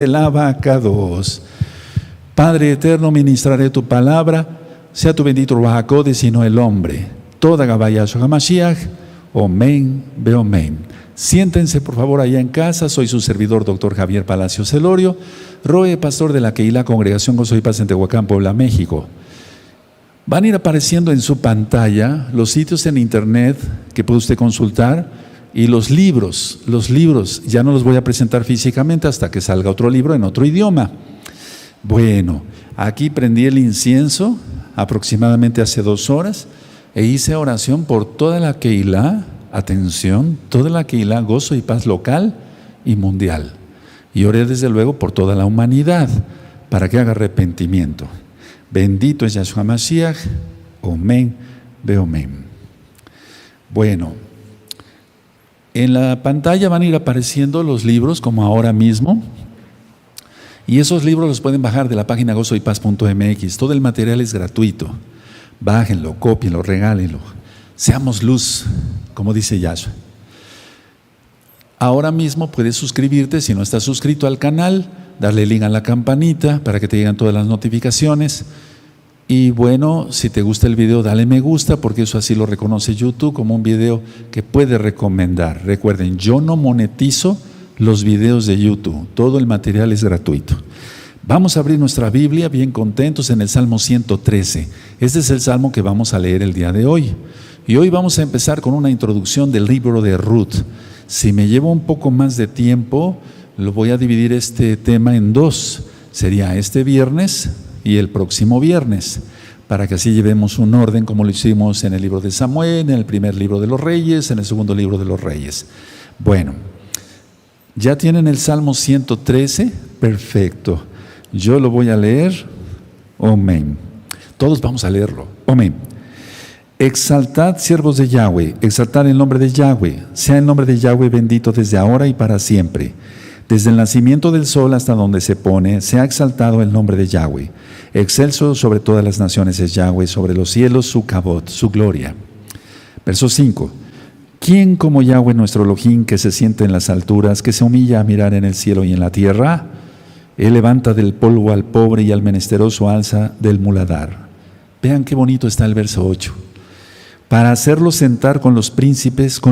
El abacados. Padre eterno, ministraré tu palabra, sea tu bendito Ruach HaKodesh y no el hombre. Toda Gabaya Hamashiach, Omen, Beomen. Siéntense por favor allá en casa. Soy su servidor, doctor Javier Palacios Celorio, Roe, pastor de la Keilah Congregación Gozo y Paz en Tehuacán, Puebla, México. Van a ir apareciendo en su pantalla los sitios en internet que puede usted consultar. Y los libros, ya no los voy a presentar físicamente hasta que salga otro libro en otro idioma. Bueno, aquí prendí el incienso aproximadamente hace 2 horas e hice oración por toda la Keilah, atención, toda la Keilah, gozo y paz local y mundial. Y oré desde luego por toda la humanidad para que haga arrepentimiento. Bendito es Yahshua Mashiach, Omen, Beomen. Bueno. En la pantalla van a ir apareciendo los libros como ahora mismo, y esos libros los pueden bajar de la página gozoypaz.mx. Todo el material es gratuito. Bájenlo, cópienlo, regálenlo. Seamos luz, como dice Yahshua. Ahora mismo puedes suscribirte si no estás suscrito al canal, darle link a la campanita para que te lleguen todas las notificaciones. Y bueno, si te gusta el video, dale me gusta, porque eso así lo reconoce YouTube como un video que puede recomendar. Recuerden, yo no monetizo los videos de YouTube, todo el material es gratuito. Vamos a abrir nuestra Biblia bien contentos en el Salmo 113. Este es el Salmo que vamos a leer el día de hoy. Y hoy vamos a empezar con una introducción del libro de Ruth. Si me llevo un poco más de tiempo, lo voy a dividir este tema en 2. Sería este viernes y el próximo viernes, para que así llevemos un orden como lo hicimos en el libro de Samuel, en el primer libro de los Reyes, en el segundo libro de los Reyes. Bueno, ¿ya tienen el Salmo 113? Perfecto. Yo lo voy a leer. Amén. Todos vamos a leerlo. Amén. Exaltad, siervos de Yahweh, exaltad el nombre de Yahweh. Sea el nombre de Yahweh bendito desde ahora y para siempre. Desde el nacimiento del sol hasta donde se pone, se ha exaltado el nombre de Yahweh. Excelso sobre todas las naciones es Yahweh, sobre los cielos su kabod, su gloria. Verso 5. ¿Quién como Yahweh nuestro Elohim, que se siente en las alturas, que se humilla a mirar en el cielo y en la tierra? Él levanta del polvo al pobre y al menesteroso alza del muladar. Vean qué bonito está el verso 8. Para hacerlo sentar con los príncipes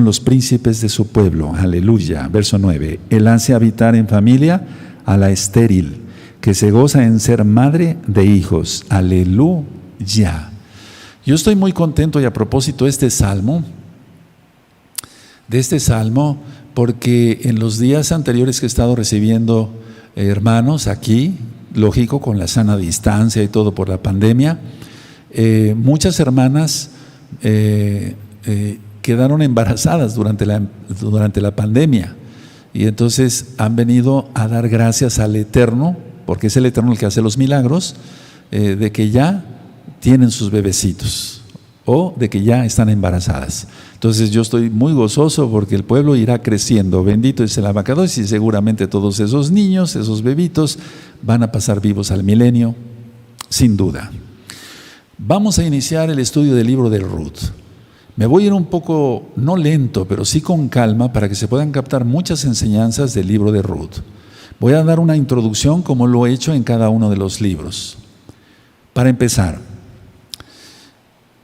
de su pueblo. Aleluya. Verso 9. Él hace habitar en familia a la estéril, que se goza en ser madre de hijos. Aleluya. Yo estoy muy contento, y a propósito de este salmo, porque en los días anteriores que he estado recibiendo hermanos aquí, lógico, con la sana distancia y todo por la pandemia, muchas hermanas quedaron embarazadas durante la pandemia, y entonces han venido a dar gracias al Eterno, porque es el Eterno el que hace los milagros, de que ya tienen sus bebecitos o de que ya están embarazadas. Entonces yo estoy muy gozoso porque el pueblo irá creciendo. Bendito es el abacados, y seguramente todos esos niños, esos bebitos van a pasar vivos al milenio, sin duda. Vamos a iniciar el estudio del libro de Ruth. Me voy a ir un poco, no lento, pero sí con calma, para que se puedan captar muchas enseñanzas del libro de Ruth. Voy a dar una introducción como lo he hecho en cada uno de los libros. Para empezar,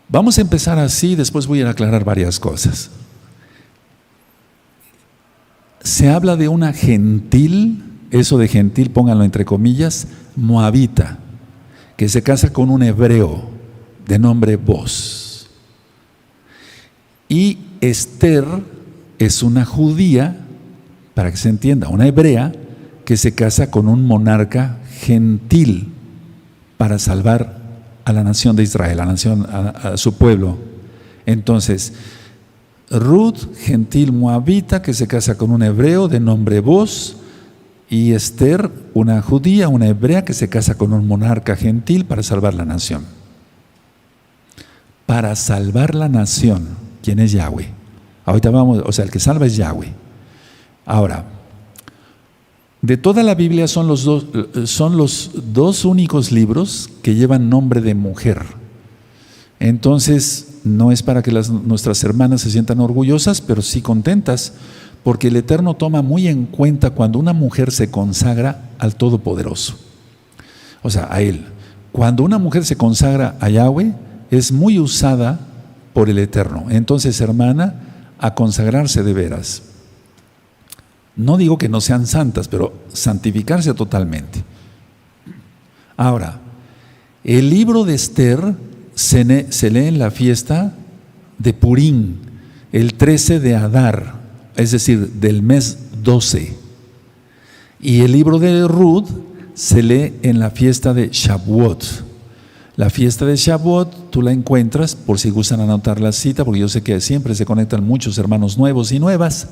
vamos a empezar así, después voy a aclarar varias cosas. Se habla de una gentil, eso de gentil pónganlo entre comillas, moabita, que se casa con un hebreo de nombre Boz. Y Esther es una judía, para que se entienda, una hebrea que se casa con un monarca gentil para salvar a la nación de Israel, a su pueblo. Entonces, Ruth, gentil moabita, que se casa con un hebreo de nombre Boz, y Esther, una judía, una hebrea, que se casa con un monarca gentil para salvar la nación. Para salvar la nación, ¿quién es Yahweh? Ahorita vamos, el que salva es Yahweh. Ahora, de toda la Biblia son los dos únicos libros que llevan nombre de mujer. Entonces, no es para que nuestras hermanas se sientan orgullosas, pero sí contentas, porque el Eterno toma muy en cuenta cuando una mujer se consagra al Todopoderoso, o sea, a Él. Cuando una mujer se consagra a Yahweh, es muy usada por el Eterno. Entonces, hermana, a consagrarse de veras. No digo que no sean santas, pero santificarse totalmente. Ahora, el libro de Esther se lee en la fiesta de Purim, el 13 de Adar, es decir, del mes 12. Y el libro de Ruth se lee en la fiesta de Shavuot. La fiesta de Shavuot tú la encuentras, por si gustan anotar la cita, porque yo sé que siempre se conectan muchos hermanos nuevos y nuevas.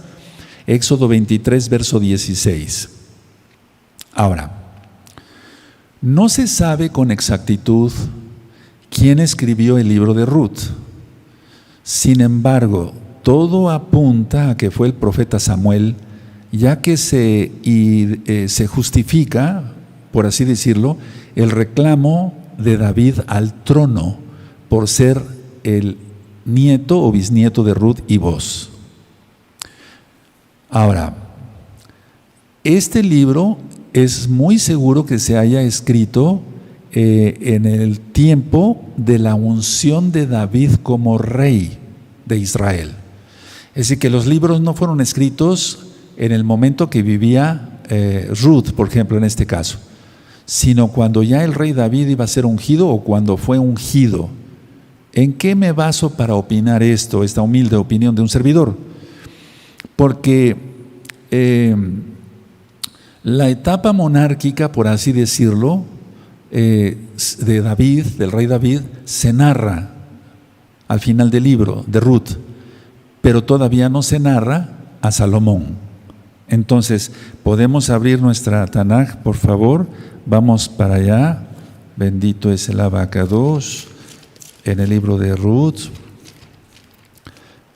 Éxodo 23, verso 16. Ahora, no se sabe con exactitud quién escribió el libro de Ruth. Sin embargo, todo apunta a que fue el profeta Samuel, ya que se justifica, por así decirlo, el reclamo de David al trono por ser el nieto o bisnieto de Ruth y Boz. Ahora, este libro es muy seguro que se haya escrito en el tiempo de la unción de David como rey de Israel. Es decir, que los libros no fueron escritos en el momento que vivía Ruth, por ejemplo, en este caso, sino cuando ya el rey David iba a ser ungido o cuando fue ungido. ¿En qué me baso para opinar esto, esta humilde opinión de un servidor? Porque la etapa monárquica, por así decirlo, de David, del rey David, se narra al final del libro de Ruth, pero todavía no se narra a Salomón. Entonces, podemos abrir nuestra Tanaj, por favor. Vamos para allá. Bendito es el Abacados, en el libro de Ruth.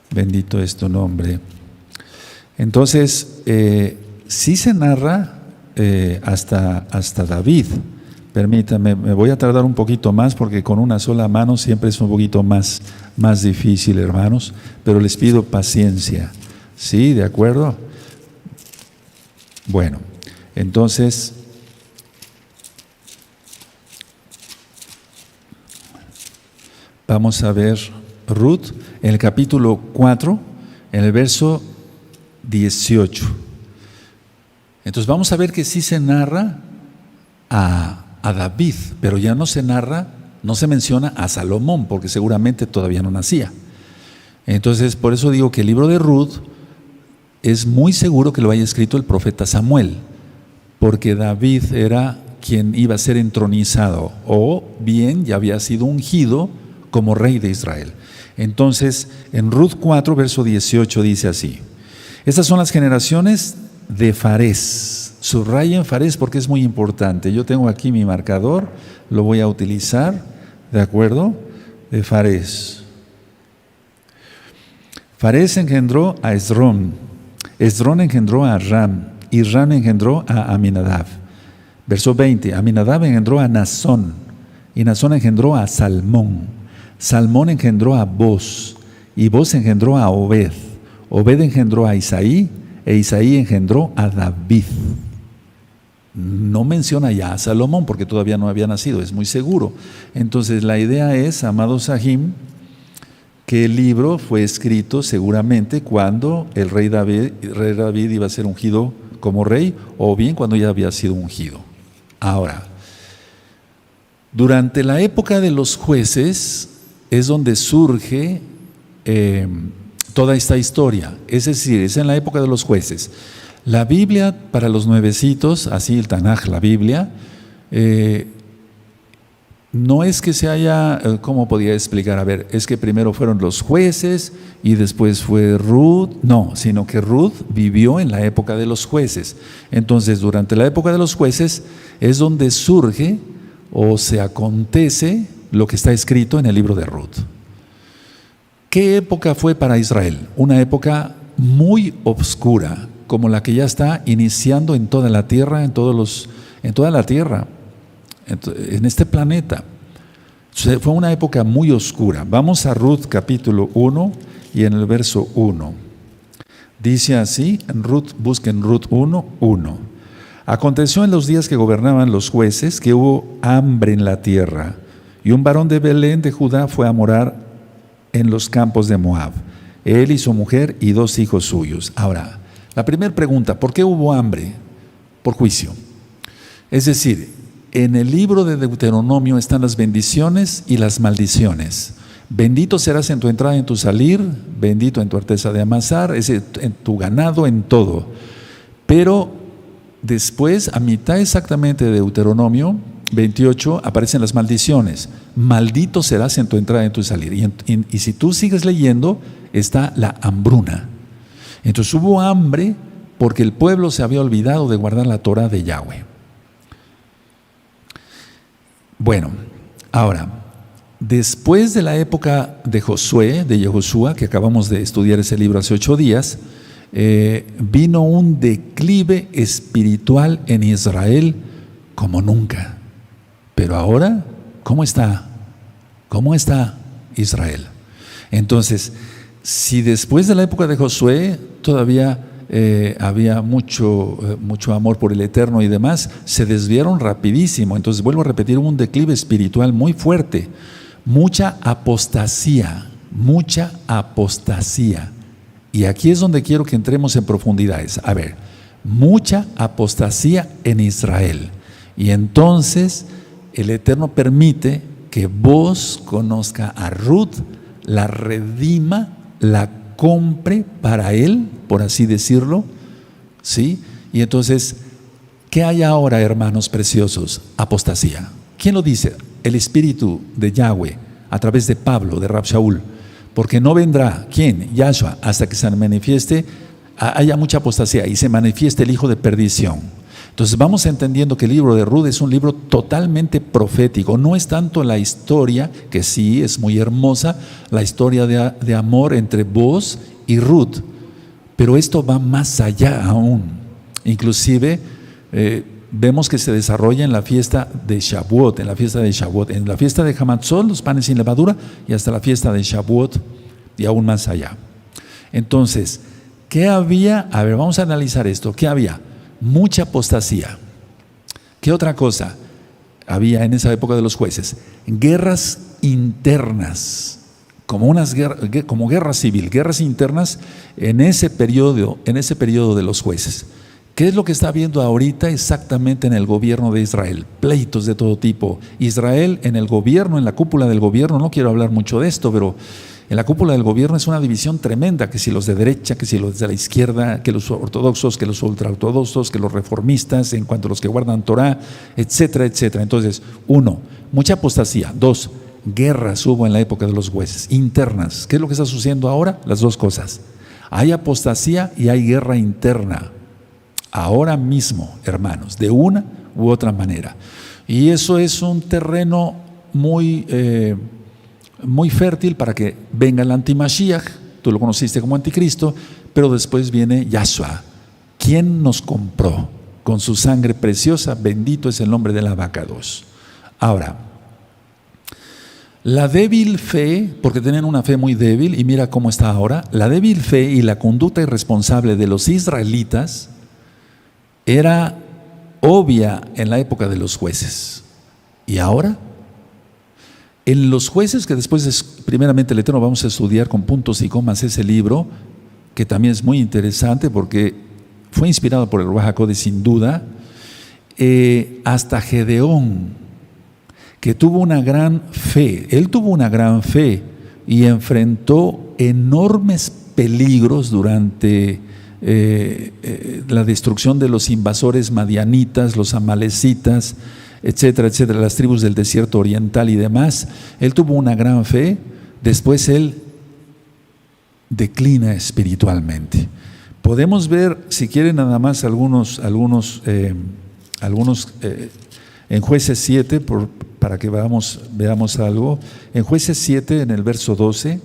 Bendito es tu nombre. Entonces, sí se narra hasta David. Permítame, me voy a tardar un poquito más porque con una sola mano siempre es un poquito más difícil, hermanos, pero les pido paciencia. ¿Sí? ¿De acuerdo? Bueno, entonces, vamos a ver Ruth en el capítulo 4, en el verso 18. Entonces vamos a ver que sí se narra a David, pero ya no se narra, no se menciona a Salomón, porque seguramente todavía no nacía. Entonces, por eso digo que el libro de Ruth es muy seguro que lo haya escrito el profeta Samuel, porque David era quien iba a ser entronizado, o bien ya había sido ungido como rey de Israel. Entonces, en Ruth 4, verso 18 dice así: estas son las generaciones de Farés. Subrayen Farés porque es muy importante. Yo tengo aquí mi marcador, lo voy a utilizar, ¿de acuerdo? De Farés. Farés engendró a Esrón, Esrón engendró a Ram, y Ram engendró a Aminadab. Verso 20, Aminadab engendró a Nazón, y Nazón engendró a Salmón. Salmón engendró a Boz, y Boz engendró a Obed. Obed engendró a Isaí, e Isaí engendró a David. No menciona ya a Salomón porque todavía no había nacido, es muy seguro. Entonces la idea es, amados Sahim, que el libro fue escrito seguramente cuando el rey David iba a ser ungido como rey, o bien cuando ya había sido ungido. Ahora, durante la época de los jueces es donde surge toda esta historia, es decir, es en la época de los jueces. La Biblia para los nuevecitos, así el Tanaj, la Biblia, no es que se haya, ¿cómo podría explicar? A ver, es que primero fueron los jueces y después fue Ruth, no, sino que Ruth vivió en la época de los jueces. Entonces, durante la época de los jueces es donde surge o se acontece lo que está escrito en el libro de Ruth. ¿Qué época fue para Israel? Una época muy oscura, como la que ya está iniciando en toda la tierra, en toda la tierra, en este planeta. Fue una época muy oscura. Vamos a Ruth capítulo 1 y en el verso 1. Dice así, en Ruth, busquen Ruth 1:1. Aconteció en los días que gobernaban los jueces que hubo hambre en la tierra, y un varón de Belén de Judá fue a morar en los campos de Moab, él y su mujer y 2 hijos suyos. Ahora, la primera pregunta, ¿por qué hubo hambre? Por juicio. Es decir, en el libro de Deuteronomio están las bendiciones y las maldiciones. Bendito serás en tu entrada y en tu salir, bendito en tu arteza de amasar, en tu ganado, en todo. Pero después, a mitad exactamente de Deuteronomio 28, aparecen las maldiciones. Maldito serás en tu entrada y en tu salir. Y si tú sigues leyendo, está la hambruna. Entonces hubo hambre porque el pueblo se había olvidado de guardar la Torah de Yahweh. Bueno, ahora, después de la época de Josué, de Yehoshua, que acabamos de estudiar ese libro hace 8 días, vino un declive espiritual en Israel como nunca. Pero ahora, ¿cómo está? ¿Cómo está Israel? Entonces, si después de la época de Josué todavía había mucho amor por el Eterno y demás, se desviaron rapidísimo. Entonces, vuelvo a repetir, hubo un declive espiritual muy fuerte, mucha apostasía. Y aquí es donde quiero que entremos en profundidades. A ver, mucha apostasía en Israel. Y entonces el Eterno permite que vos conozca a Ruth, la redima, la compre para Él, por así decirlo, ¿sí? Y entonces, ¿qué hay ahora, hermanos preciosos? Apostasía. ¿Quién lo dice? El Espíritu de Yahweh, a través de Pablo, de Rab Shaul. Porque no vendrá, ¿quién? Yahshua, hasta que se manifieste, haya mucha apostasía y se manifieste el hijo de perdición. Entonces vamos entendiendo que el libro de Ruth es un libro totalmente profético. No es tanto la historia, que sí es muy hermosa, la historia de amor entre Boaz y Ruth, pero esto va más allá aún. Inclusive vemos que se desarrolla en la fiesta de Shavuot, en la fiesta de Hamatzot, los panes sin levadura, y hasta la fiesta de Shavuot y aún más allá. Entonces, ¿qué había? A ver, vamos a analizar esto. ¿Qué había? Mucha apostasía. ¿Qué otra cosa había en esa época de los jueces? Guerras internas, como guerra civil, guerras internas en ese periodo de los jueces. ¿Qué es lo que está habiendo ahorita exactamente en el gobierno de Israel? Pleitos de todo tipo. Israel en el gobierno, en la cúpula del gobierno, no quiero hablar mucho de esto, pero en la cúpula del gobierno es una división tremenda, que si los de derecha, que si los de la izquierda, que los ortodoxos, que los ultraortodoxos, que los reformistas, en cuanto a los que guardan Torah, etcétera, etcétera. Entonces, 1, mucha apostasía. 2, guerras hubo en la época de los jueces, internas. ¿Qué es lo que está sucediendo ahora? Las dos cosas. Hay apostasía y hay guerra interna. Ahora mismo, hermanos, de una u otra manera. Y eso es un terreno muy fértil para que venga el antimashiach. Tú lo conociste como anticristo, pero después viene Yahshua. ¿Quién nos compró con su sangre preciosa? Bendito es el nombre del abacados. Ahora, la débil fe, porque tenían una fe muy débil, y mira cómo está ahora, la débil fe y la conducta irresponsable de los israelitas era obvia en la época de los jueces. ¿Y ahora? En los jueces, que después primeramente el Eterno vamos a estudiar con puntos y comas ese libro, que también es muy interesante porque fue inspirado por el Ruach HaKodesh sin duda, hasta Gedeón, que tuvo una gran fe. Él tuvo una gran fe y enfrentó enormes peligros durante la destrucción de los invasores madianitas, los amalecitas, etcétera, etcétera, las tribus del desierto oriental y demás. Él tuvo una gran fe, después él declina espiritualmente. Podemos ver, si quieren, nada más algunos en Jueces 7, para que veamos algo. En Jueces 7, en el verso 12,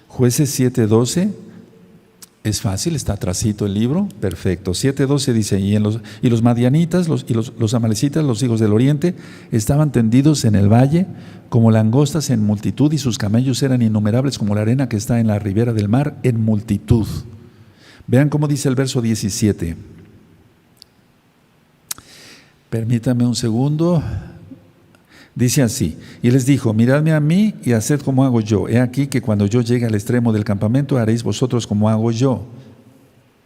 Jueces 7:12, es fácil, está atrasito el libro, perfecto. 7:12 dice, y los madianitas, los amalecitas, los hijos del oriente, estaban tendidos en el valle como langostas en multitud, y sus camellos eran innumerables como la arena que está en la ribera del mar en multitud. Vean cómo dice el verso 17. Permítame un segundo. Dice así: y les dijo, miradme a mí y haced como hago yo. He aquí que cuando yo llegue al extremo del campamento, haréis vosotros como hago yo.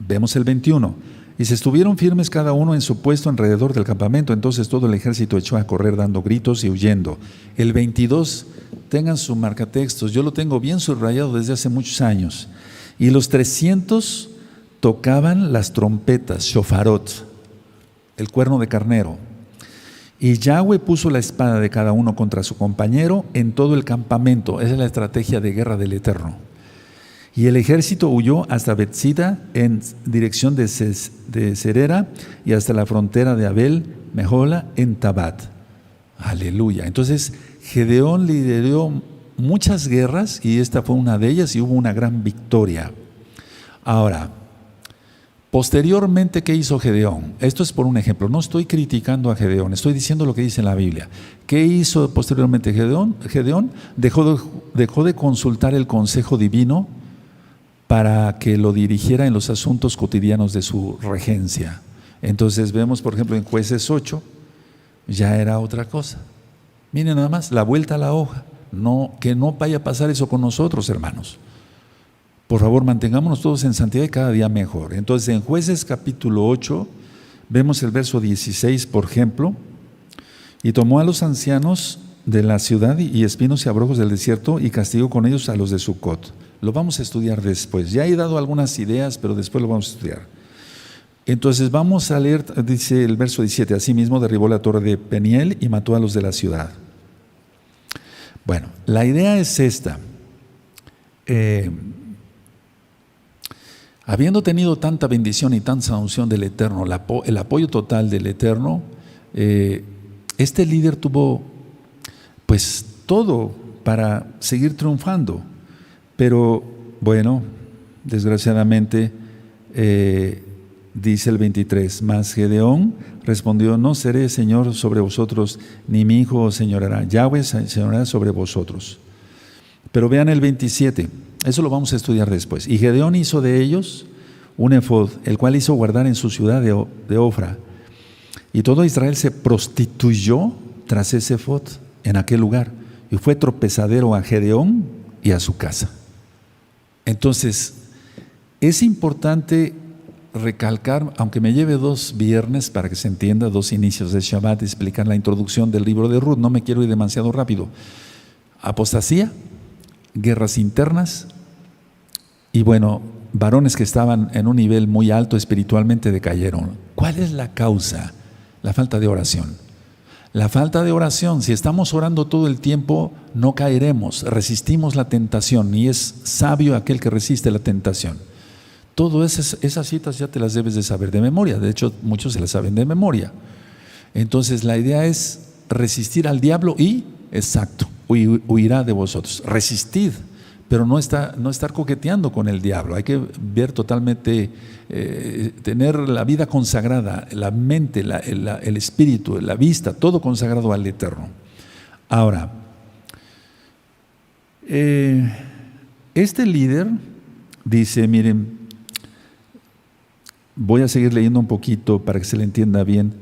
Vemos el 21. Y se estuvieron firmes cada uno en su puesto alrededor del campamento. Entonces todo el ejército echó a correr dando gritos y huyendo. El 22, tengan su marcatextos, yo lo tengo bien subrayado desde hace muchos años. Y los 300 tocaban las trompetas, shofarot, el cuerno de carnero. Y Yahweh puso la espada de cada uno contra su compañero en todo el campamento. Esa es la estrategia de guerra del Eterno. Y el ejército huyó hasta Betzida en dirección de Serera y hasta la frontera de Abel Mejola en Tabat. Aleluya. Entonces Gedeón lideró muchas guerras y esta fue una de ellas y hubo una gran victoria. Ahora, posteriormente, ¿qué hizo Gedeón? Esto es por un ejemplo. No estoy criticando a Gedeón, estoy diciendo lo que dice la Biblia. ¿Qué hizo posteriormente Gedeón? Gedeón dejó de consultar el consejo divino para que lo dirigiera en los asuntos cotidianos de su regencia. Entonces vemos, por ejemplo, en Jueces 8, ya era otra cosa. Miren nada más, la vuelta a la hoja. No, que no vaya a pasar eso con nosotros, hermanos. Por favor, mantengámonos todos en santidad y cada día mejor. Entonces, en Jueces capítulo 8, vemos el verso 16, por ejemplo, y tomó a los ancianos de la ciudad y espinos y abrojos del desierto y castigó con ellos a los de Sucot. Lo vamos a estudiar después. Ya he dado algunas ideas, pero después lo vamos a estudiar. Entonces vamos a leer, dice el verso 17, asimismo derribó la torre de Peniel y mató a los de la ciudad. Bueno, la idea es esta. Habiendo tenido tanta bendición y tanta unción del Eterno, el apoyo total del Eterno, este líder tuvo pues todo para seguir triunfando. Pero bueno, desgraciadamente, dice el 23, mas Gedeón respondió, no seré señor sobre vosotros, ni mi hijo señorará, Yahweh señorará sobre vosotros. Pero vean el 27, eso lo vamos a estudiar después. Y Gedeón hizo de ellos un efod, el cual hizo guardar en su ciudad de Ofra. Y todo Israel se prostituyó tras ese efod en aquel lugar, y fue tropezadero a Gedeón y a su casa. Entonces, es importante recalcar, aunque me lleve 2 viernes para que se entienda, 2 inicios de Shabbat, explicar la introducción del libro de Ruth, no me quiero ir demasiado rápido. Apostasía, guerras internas y bueno, varones que estaban en un nivel muy alto espiritualmente decayeron. ¿Cuál es la causa? La falta de oración. La falta de oración, si estamos orando todo el tiempo, no caeremos, resistimos la tentación y es sabio aquel que resiste la tentación. Todas esas citas ya te las debes de saber de memoria, de hecho muchos se las saben de memoria. Entonces la idea es resistir al diablo y, exacto, huirá de vosotros. Resistid, pero no estar coqueteando con el diablo. Hay que ver totalmente, tener la vida consagrada, la mente, el espíritu, la vista, todo consagrado al Eterno. Ahora, este líder dice, miren, voy a seguir leyendo un poquito para que se le entienda bien.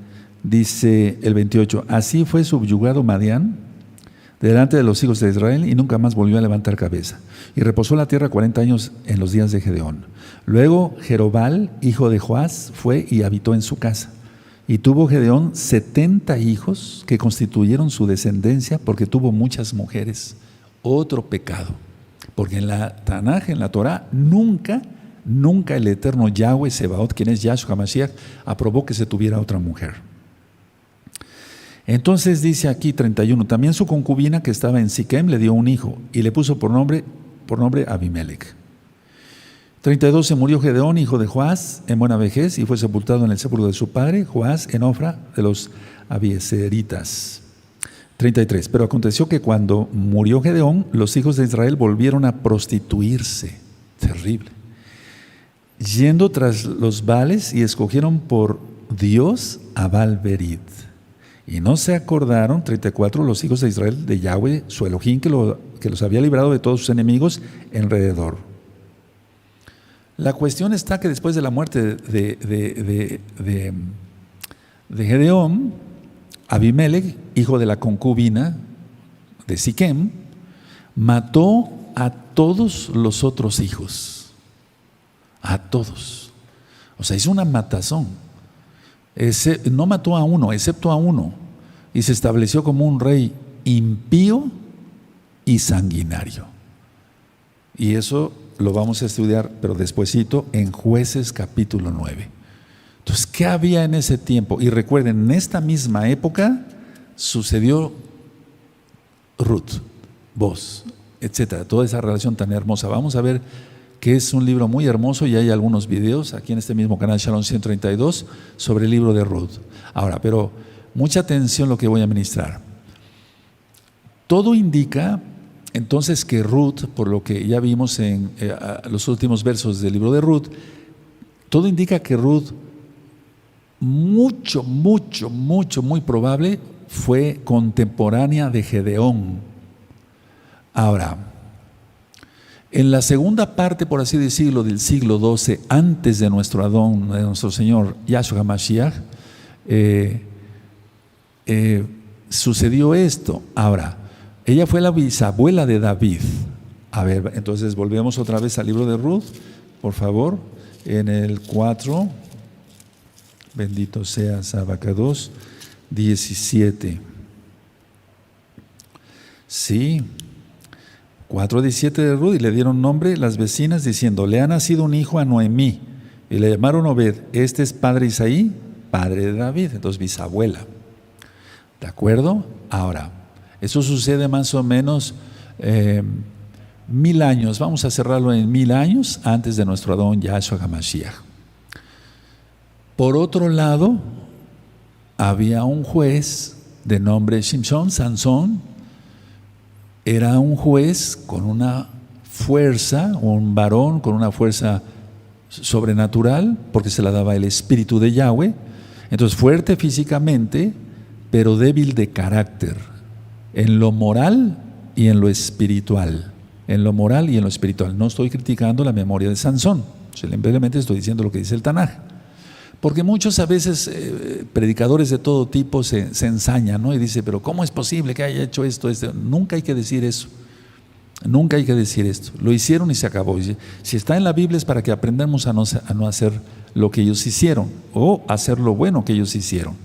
Dice el 28, así fue subyugado Madián delante de los hijos de Israel y nunca más volvió a levantar cabeza. Y reposó la tierra 40 años en los días de Gedeón. Luego Jerobal, hijo de Joás, fue y habitó en su casa. Y tuvo Gedeón 70 hijos que constituyeron su descendencia porque tuvo muchas mujeres. Otro pecado. Porque en la Tanaj, en la Torah, nunca el eterno Yahweh Sebaot, quien es Yahshua HaMashiach, aprobó que se tuviera otra mujer. Entonces dice aquí 31, también su concubina que estaba en Siquem le dio un hijo y le puso por nombre Abimelech. 32, se murió Gedeón, hijo de Joás, en buena vejez y fue sepultado en el sepulcro de su padre, Joás, en Ofra de los Abieseritas. 33, pero aconteció que cuando murió Gedeón, los hijos de Israel volvieron a prostituirse. Terrible. Yendo tras los Baales y escogieron por Dios a Baal-Berit. Y no se acordaron, 34, los hijos de Israel de Yahweh, su Elohim, que los había librado de todos sus enemigos alrededor. La cuestión está que después de la muerte de Gedeón, Abimelech, hijo de la concubina de Siquem, mató a todos los otros hijos. A todos. O sea, hizo una matazón. No mató a uno, excepto a uno. Y se estableció como un rey impío y sanguinario. Y eso lo vamos a estudiar, pero despuesito, en Jueces capítulo 9. Entonces, ¿qué había en ese tiempo? Y recuerden, en esta misma época sucedió Ruth, Boaz, etcétera, toda esa relación tan hermosa. Vamos a ver que es un libro muy hermoso y hay algunos videos aquí en este mismo canal Shalom 132 sobre el libro de Ruth. Ahora, pero mucha atención lo que voy a ministrar. Todo indica entonces que Ruth, por lo que ya vimos en los últimos versos del libro de Ruth, todo indica que Ruth, muy probable, fue contemporánea de Gedeón. Ahora, en la segunda parte, por así decirlo, del siglo XII, antes de nuestro Adón, de nuestro Señor Yahshua HaMashiach, sucedió esto. Ahora, ella fue la bisabuela de David. A ver, entonces volvemos otra vez al libro de Ruth, por favor, en el 4, bendito seas Abacados, 17. Sí, 4:17 de Ruth, y le dieron nombre las vecinas diciendo, le ha nacido un hijo a Noemí, y le llamaron Obed. Este es padre de Isaí, padre de David, entonces bisabuela. ¿De acuerdo? Ahora, eso sucede más o menos 1000 años, vamos a cerrarlo en 1000 años antes de nuestro Adón Yahshua HaMashiach. Por otro lado, había un juez de nombre Shimshon, Sansón. Era un juez con una fuerza, un varón con una fuerza sobrenatural, porque se la daba el Espíritu de Yahweh. Entonces, fuerte físicamente, pero débil de carácter, en lo moral y en lo espiritual. En lo moral y en lo espiritual. No estoy criticando la memoria de Sansón, simplemente estoy diciendo lo que dice el Tanaj. Porque muchos a veces predicadores de todo tipo se ensañan, ¿no? Y dice, pero ¿cómo es posible que haya hecho esto? Nunca hay que decir eso. Nunca hay que decir esto. Lo hicieron y se acabó. Si está en la Biblia es para que aprendamos a no hacer lo que ellos hicieron o hacer lo bueno que ellos hicieron.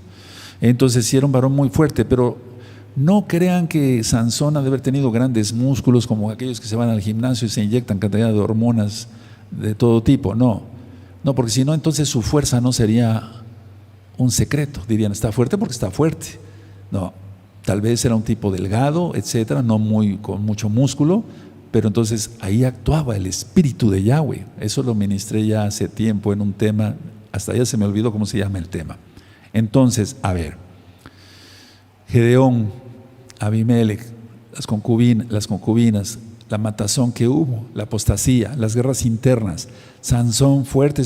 Entonces sí era un varón muy fuerte, pero no crean que Sansón ha de haber tenido grandes músculos como aquellos que se van al gimnasio y se inyectan cantidad de hormonas de todo tipo. No, porque si no, entonces su fuerza no sería un secreto. Dirían, está fuerte porque está fuerte. No, tal vez era un tipo delgado, etcétera, no con mucho músculo, pero entonces ahí actuaba el Espíritu de Yahweh. Eso lo ministré ya hace tiempo en un tema, hasta ya se me olvidó cómo se llama el tema. Entonces, a ver, Gedeón, Abimelech, las concubinas, la matazón que hubo, la apostasía, las guerras internas, Sansón fuerte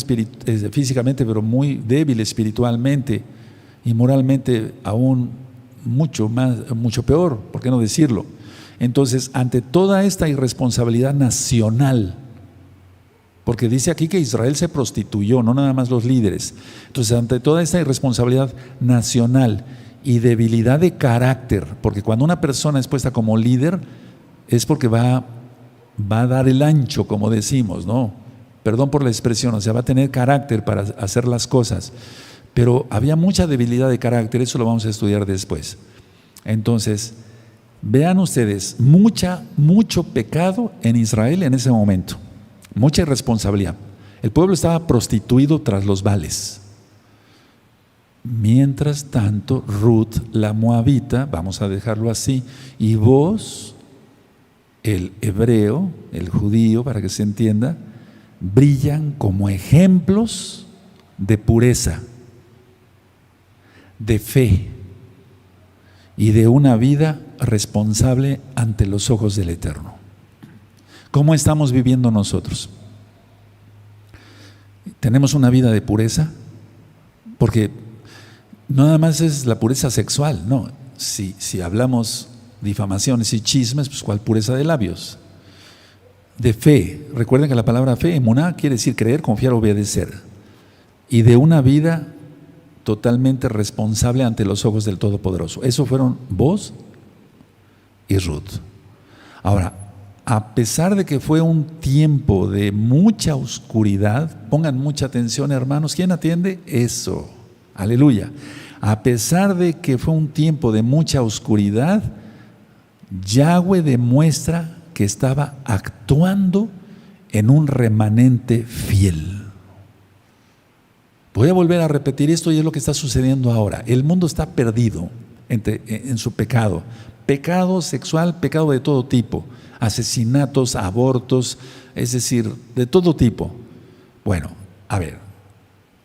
físicamente, pero muy débil espiritualmente y moralmente aún mucho peor, ¿por qué no decirlo? Entonces, ante toda esta irresponsabilidad nacional, porque dice aquí que Israel se prostituyó, no nada más los líderes. Entonces, ante toda esta irresponsabilidad nacional y debilidad de carácter, porque cuando una persona es puesta como líder, es porque va a dar el ancho, como decimos, ¿no? Perdón por la expresión, o sea, va a tener carácter para hacer las cosas. Pero había mucha debilidad de carácter, eso lo vamos a estudiar después. Entonces, vean ustedes, mucho pecado en Israel en ese momento, mucha irresponsabilidad. El pueblo estaba prostituido tras los Baales. Mientras tanto, Ruth, la moabita, vamos a dejarlo así, y Boaz, el hebreo, el judío, para que se entienda, brillan como ejemplos de pureza, de fe y de una vida responsable ante los ojos del Eterno. ¿Cómo estamos viviendo nosotros? ¿Tenemos una vida de pureza? Porque no nada más es la pureza sexual, no. Si hablamos difamaciones y chismes, pues ¿cuál pureza de labios? de fe. Recuerden que la palabra fe, emuná, quiere decir creer, confiar, obedecer. Y de una vida totalmente responsable ante los ojos del Todopoderoso. Eso fueron vos y Ruth. Ahora, a pesar de que fue un tiempo de mucha oscuridad, pongan mucha atención, hermanos, ¿quién atiende? Eso, aleluya. A pesar de que fue un tiempo de mucha oscuridad, Yahweh demuestra que estaba actuando en un remanente fiel. Voy a volver a repetir esto y es lo que está sucediendo ahora. El mundo está perdido en su pecado. Pecado sexual, pecado de todo tipo. Asesinatos, abortos, es decir, de todo tipo. Bueno, a ver,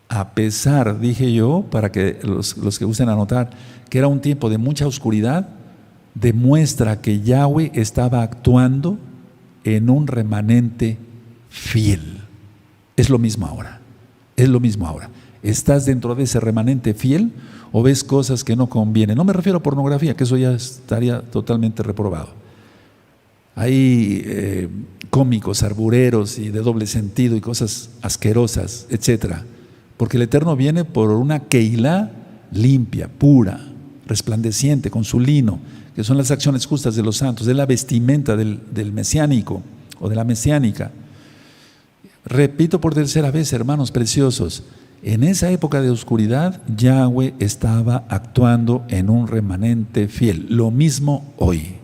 a pesar, dije yo, para que los que gusten anotar, que era un tiempo de mucha oscuridad, demuestra que Yahweh estaba actuando en un remanente fiel. Es lo mismo ahora, es lo mismo ahora. ¿Estás dentro de ese remanente fiel o ves cosas que no convienen? No me refiero a pornografía, que eso ya estaría totalmente reprobado. Hay cómicos, arbureros y de doble sentido y cosas asquerosas, etcétera. Porque el Eterno viene por una Keilah limpia, pura, resplandeciente, con su lino, que son las acciones justas de los santos, de la vestimenta del mesiánico o de la mesiánica. Repito por tercera vez, hermanos preciosos, en esa época de oscuridad, Yahweh estaba actuando en un remanente fiel. Lo mismo hoy.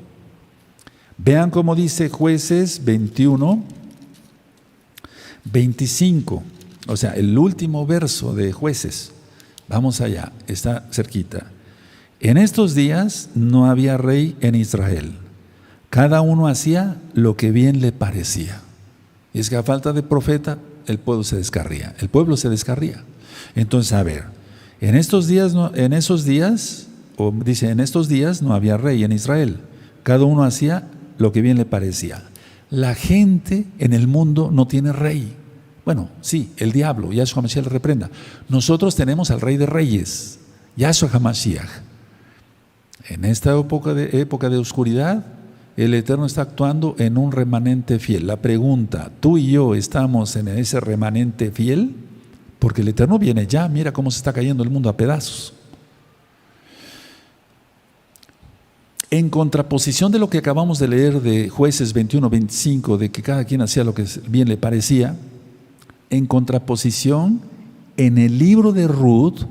Vean cómo dice Jueces 21, 25. O sea, el último verso de Jueces. Vamos allá, está cerquita. En estos días no había rey en Israel. Cada uno hacía lo que bien le parecía. Y es que a falta de profeta, el pueblo se descarría. Entonces, a ver, en estos días no había rey en Israel. Cada uno hacía lo que bien le parecía. La gente en el mundo no tiene rey. Bueno, sí, el diablo, Yahshua Mashiach le reprenda. Nosotros tenemos al Rey de Reyes, Yahshua HaMashiach. En esta época de oscuridad, el Eterno está actuando en un remanente fiel. La pregunta, ¿tú y yo estamos en ese remanente fiel? Porque el Eterno viene ya, mira cómo se está cayendo el mundo a pedazos. En contraposición de lo que acabamos de leer de Jueces 21, 25, de que cada quien hacía lo que bien le parecía, en contraposición, en el libro de Ruth,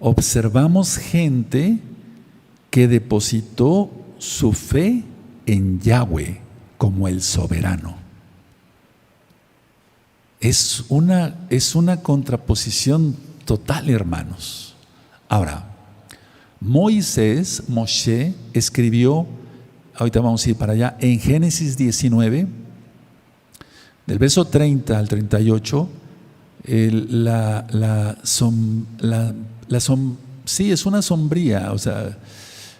observamos gente que depositó su fe en Yahweh como el soberano. Es una contraposición total, hermanos. Ahora, Moshe escribió, ahorita vamos a ir para allá, en Génesis 19, del verso 30 al 38, sí, es una sombría, o sea,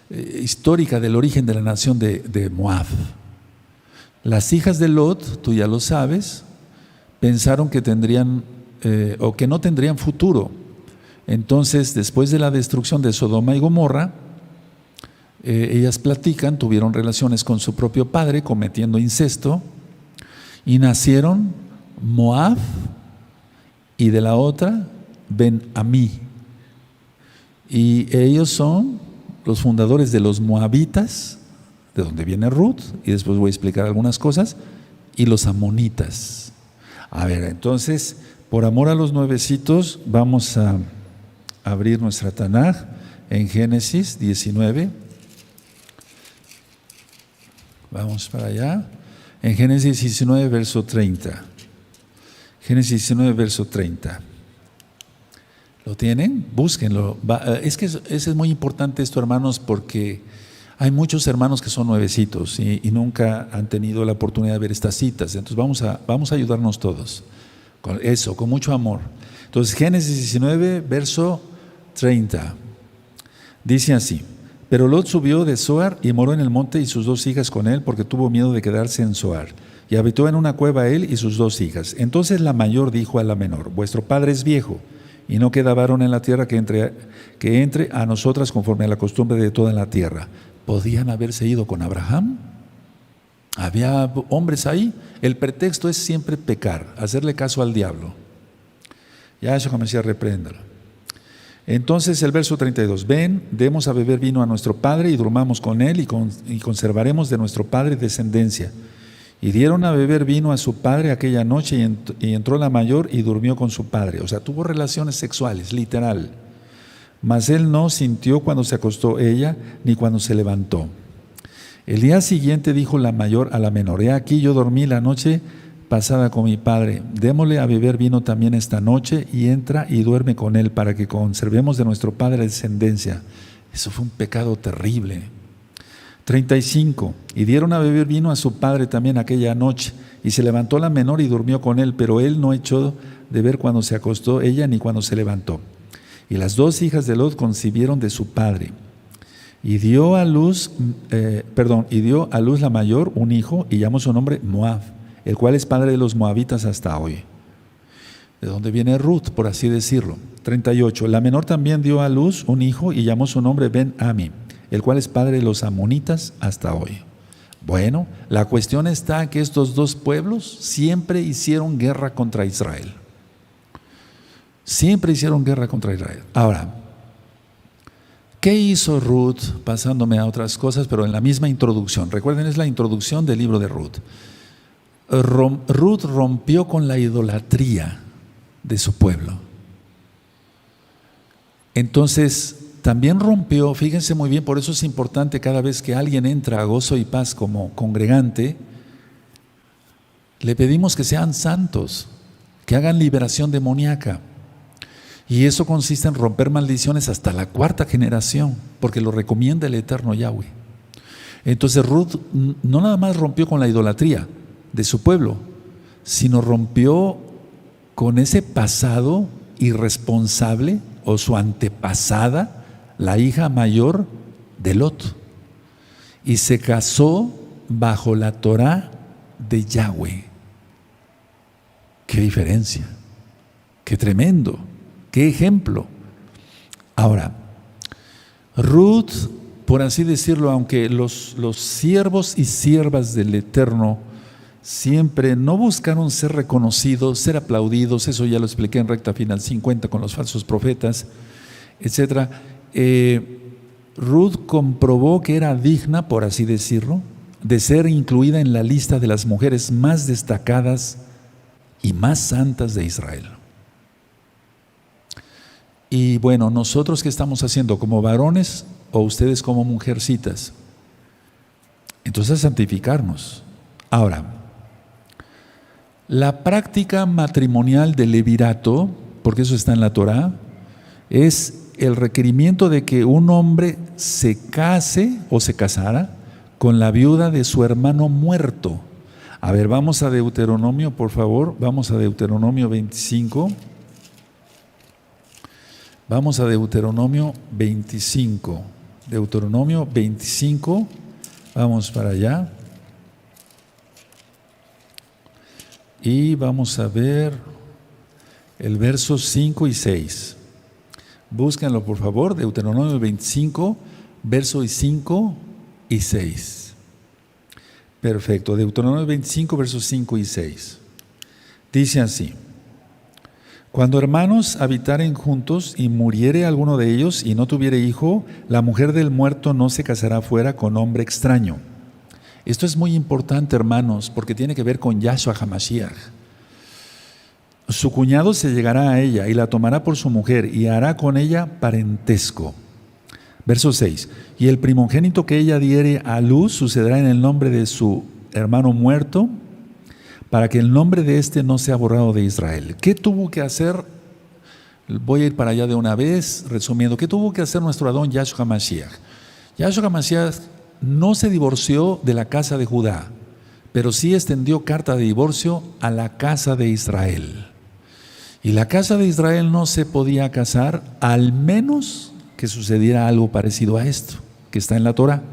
histórica del origen de la nación de Moab. Las hijas de Lot, tú ya lo sabes, pensaron que tendrían o que no tendrían futuro. Entonces, después de la destrucción de Sodoma y Gomorra, ellas tuvieron relaciones con su propio padre, cometiendo incesto, y nacieron Moab y de la otra Ben-Amí. Y ellos son los fundadores de los moabitas, de donde viene Ruth, y después voy a explicar algunas cosas, y los amonitas. A ver, entonces, por amor a los nuevecitos, vamos a abrir nuestra Tanaj en Génesis 19. Vamos para allá. En Génesis 19, verso 30. Génesis 19, verso 30. ¿Lo tienen? Búsquenlo. Es que es muy importante esto, hermanos, porque hay muchos hermanos que son nuevecitos y nunca han tenido la oportunidad de ver estas citas. Entonces vamos a ayudarnos todos. Con eso, con mucho amor. Entonces, Génesis 19, verso 30. Dice así: pero Lot subió de Zoar y moró en el monte y sus 2 hijas con él, porque tuvo miedo de quedarse en Zoar. Y habitó en una cueva él y sus 2 hijas. Entonces la mayor dijo a la menor: vuestro padre es viejo, y no queda varón en la tierra que entre a nosotras conforme a la costumbre de toda la tierra. ¿Podían haberse ido con Abraham? Había hombres ahí. El pretexto es siempre pecar, hacerle caso al diablo. Ya eso comencé a reprenderlo. Entonces el verso 32, ven, demos a beber vino a nuestro padre y durmamos con él y conservaremos de nuestro padre descendencia. Y dieron a beber vino a su padre aquella noche y entró la mayor y durmió con su padre. O sea, tuvo relaciones sexuales, literal. Mas él no sintió cuando se acostó ella ni cuando se levantó. El día siguiente dijo la mayor a la menor, he aquí yo dormí la noche pasada con mi padre, démosle a beber vino también esta noche y entra y duerme con él para que conservemos de nuestro padre descendencia. Eso fue un pecado terrible. 35. Y dieron a beber vino a su padre también aquella noche y se levantó la menor y durmió con él, pero él no echó de ver cuando se acostó ella ni cuando se levantó. Y las dos hijas de Lot concibieron de su padre. Y dio a luz la mayor un hijo y llamó su nombre Moab, el cual es padre de los moabitas hasta hoy. De donde viene Ruth, por así decirlo. 38. La menor también dio a luz un hijo y llamó su nombre Ben-Ami, el cual es padre de los amonitas hasta hoy. Bueno, la cuestión está que estos dos pueblos siempre hicieron guerra contra Israel. Siempre hicieron guerra contra Israel. Ahora, ¿qué hizo Ruth? Pasándome a otras cosas, pero en la misma introducción. Recuerden, es la introducción del libro de Ruth. Ruth rompió con la idolatría de su pueblo. Entonces, también rompió, fíjense muy bien, por eso es importante cada vez que alguien entra a Gozo y Paz como congregante, le pedimos que sean santos, que hagan liberación demoníaca. Y eso consiste en romper maldiciones hasta la 4ª generación, porque lo recomienda el eterno Yahweh. Entonces Ruth no nada más rompió con la idolatría de su pueblo, sino rompió con ese pasado irresponsable o su antepasada, la hija mayor de Lot, y se casó bajo la Torá de Yahweh. ¡Qué diferencia! ¡Qué tremendo! ¡Qué ejemplo! Ahora, Ruth, por así decirlo, aunque los siervos y siervas del Eterno siempre no buscaron ser reconocidos, ser aplaudidos, eso ya lo expliqué en recta final 50 con los falsos profetas, etc. Ruth comprobó que era digna, por así decirlo, de ser incluida en la lista de las mujeres más destacadas y más santas de Israel. Y bueno, nosotros ¿qué estamos haciendo? ¿Como varones o ustedes como mujercitas? Entonces, santificarnos. Ahora, la práctica matrimonial del levirato, porque eso está en la Torá, es el requerimiento de que un hombre se case o se casara con la viuda de su hermano muerto. A ver, vamos a Deuteronomio, por favor, vamos a Deuteronomio 25. Vamos a Deuteronomio 25. Deuteronomio 25, vamos para allá. Y vamos a ver el verso 5 y 6. Búsquenlo por favor, Deuteronomio 25, versos 5 y 6. Perfecto, Deuteronomio 25, versos 5 y 6. Dice así: cuando hermanos habitaren juntos y muriere alguno de ellos y no tuviere hijo, la mujer del muerto no se casará fuera con hombre extraño. Esto es muy importante, hermanos, porque tiene que ver con Yahshua HaMashiach. Su cuñado se llegará a ella y la tomará por su mujer y hará con ella parentesco. Verso 6. Y el primogénito que ella diere a luz sucederá en el nombre de su hermano muerto, para que el nombre de éste no sea borrado de Israel. ¿Qué tuvo que hacer? Voy a ir para allá de una vez, resumiendo. ¿Qué tuvo que hacer nuestro Adón Yahshua HaMashiach? Yahshua HaMashiach no se divorció de la casa de Judá, pero sí extendió carta de divorcio a la casa de Israel. Y la casa de Israel no se podía casar, al menos que sucediera algo parecido a esto, que está en la Torá.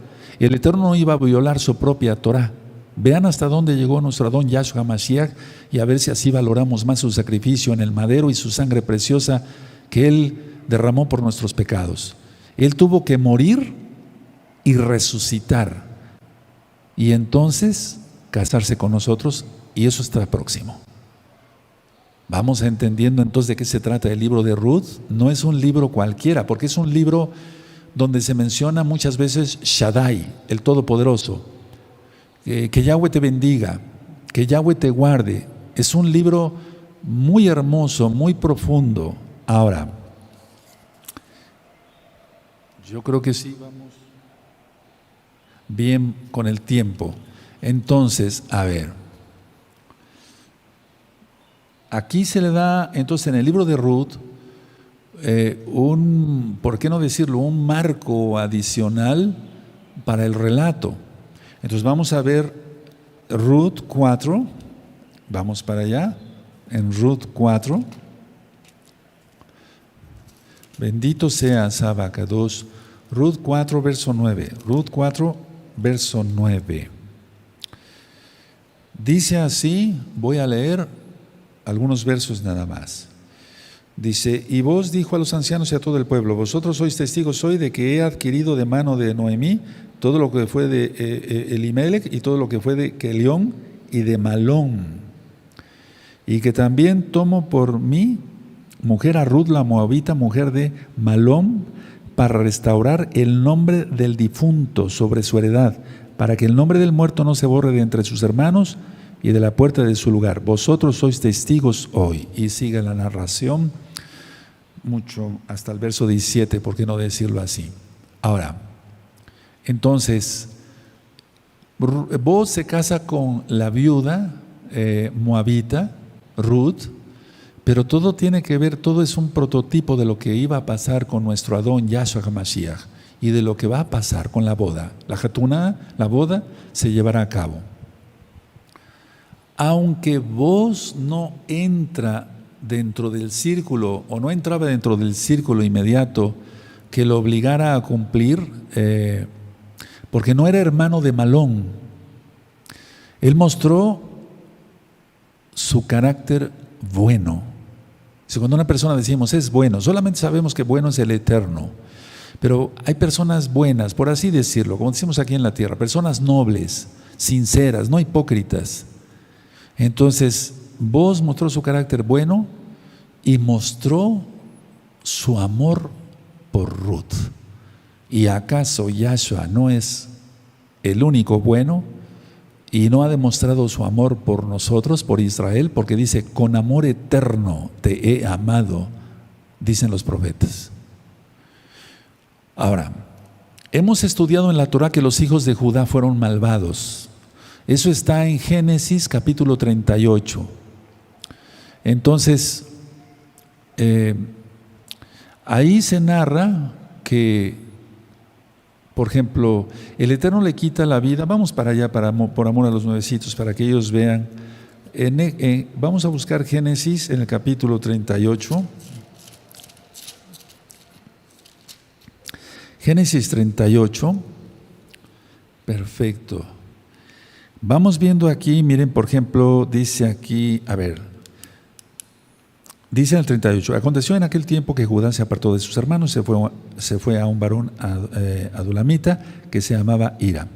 El Eterno no iba a violar su propia Torá. Vean hasta dónde llegó nuestro Adón Yahshua HaMashiach y a ver si así valoramos más su sacrificio en el madero y su sangre preciosa que Él derramó por nuestros pecados. Él tuvo que morir y resucitar. Y entonces casarse con nosotros, y eso está próximo. Vamos entendiendo entonces de qué se trata el libro de Ruth. No es un libro cualquiera, porque es un libro donde se menciona muchas veces Shaddai, el Todopoderoso. Que Yahweh te bendiga, que Yahweh te guarde. Es un libro muy hermoso, muy profundo. Ahora, yo creo que sí vamos bien con el tiempo. Entonces, a ver, aquí se le da, entonces en el libro de Ruth, ¿por qué no decirlo? Un marco adicional para el relato. Entonces vamos a ver Ruth 4, vamos para allá, en Ruth 4. Bendito sea Sabacados. Ruth 4, verso 9. Ruth 4, verso 9. Dice así, voy a leer algunos versos nada más. Dice, y vos dijo a los ancianos y a todo el pueblo, vosotros sois testigos hoy de que he adquirido de mano de Noemí todo lo que fue de Elimelech y todo lo que fue de Kelión y de Malón, y que también tomo por mí mujer a Ruth la moabita, mujer de Malón, para restaurar el nombre del difunto sobre su heredad, para que el nombre del muerto no se borre de entre sus hermanos y de la puerta de su lugar. Vosotros sois testigos hoy. Y sigue la narración mucho hasta el verso 17, ¿por qué no decirlo así? Ahora, entonces, Boaz se casa con la viuda moabita, Ruth, pero todo tiene que ver, todo es un prototipo de lo que iba a pasar con nuestro Adón Yahshua HaMashiach y de lo que va a pasar con la boda. La Hatuná, la boda, se llevará a cabo. Aunque Boaz no entra dentro del círculo, o no entraba dentro del círculo inmediato que lo obligara a cumplir, porque no era hermano de Malón. Él mostró su carácter bueno. Si cuando una persona decimos es bueno, solamente sabemos que bueno es el Eterno, pero hay personas buenas, por así decirlo, como decimos aquí en la tierra, personas nobles, sinceras, no hipócritas. Entonces, Boaz mostró su carácter bueno y mostró su amor por Ruth. ¿Y acaso Yahshua no es el único bueno y no ha demostrado su amor por nosotros, por Israel? Porque dice, con amor eterno te he amado, dicen los profetas. Ahora, hemos estudiado en la Torah que los hijos de Judá fueron malvados. Eso está en Génesis capítulo 38. Entonces, ahí se narra que, por ejemplo, el Eterno le quita la vida. Vamos para allá, por amor a los nuevecitos, para que ellos vean. Vamos a buscar Génesis en el capítulo 38. Génesis 38. Perfecto. Vamos viendo aquí, miren, por ejemplo, dice aquí, a ver, dice en el 38, aconteció en aquel tiempo que Judá se apartó de sus hermanos, se fue a un varón adulamita que se llamaba Ira.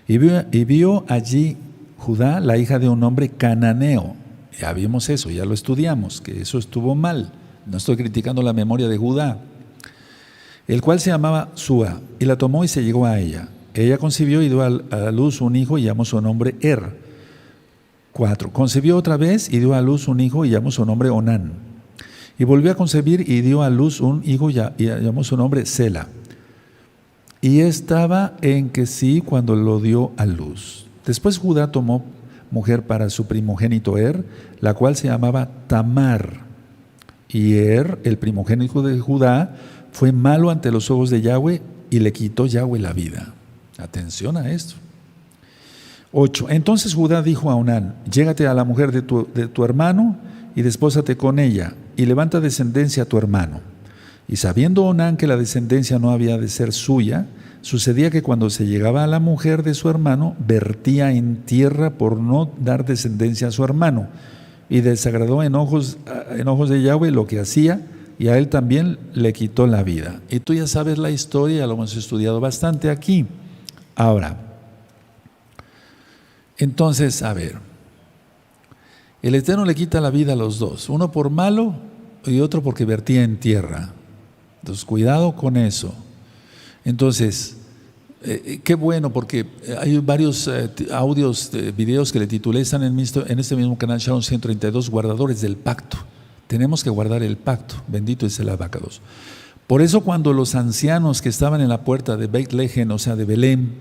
Y vio allí Judá la hija de un hombre cananeo. Ya vimos eso, ya lo estudiamos, que eso estuvo mal. No estoy criticando la memoria de Judá. El cual se llamaba Súa, y la tomó y se llegó a ella. Ella concibió y dio a la luz un hijo y llamó su nombre 4. Concibió otra vez y dio a luz un hijo y llamó su nombre Onán. Y volvió a concebir y dio a luz un hijo y llamó su nombre Sela. Y estaba en que sí cuando lo dio a luz. Después Judá tomó mujer para su primogénito la cual se llamaba Tamar. Y el primogénito de Judá, fue malo ante los ojos de Yahweh y le quitó Yahweh la vida. Atención a esto. 8. Entonces Judá dijo a Onán, llégate a la mujer de tu hermano y despósate con ella y levanta descendencia a tu hermano. Y sabiendo Onán que la descendencia no había de ser suya, sucedía que cuando se llegaba a la mujer de su hermano, vertía en tierra por no dar descendencia a su hermano. Y desagradó en ojos de Yahweh lo que hacía, y a él también le quitó la vida. Y tú ya sabes la historia, ya lo hemos estudiado bastante aquí. Ahora, Entonces, a ver, el Eterno le quita la vida a los dos, uno por malo y otro porque vertía en tierra. Entonces, cuidado con eso. Entonces, qué bueno, porque hay varios audios, videos que le titulé, están en este mismo canal, Shalom 132, guardadores del pacto. Tenemos que guardar el pacto, bendito es el abacados. Por eso cuando los ancianos que estaban en la puerta de Beit Lehem, o sea de Belén,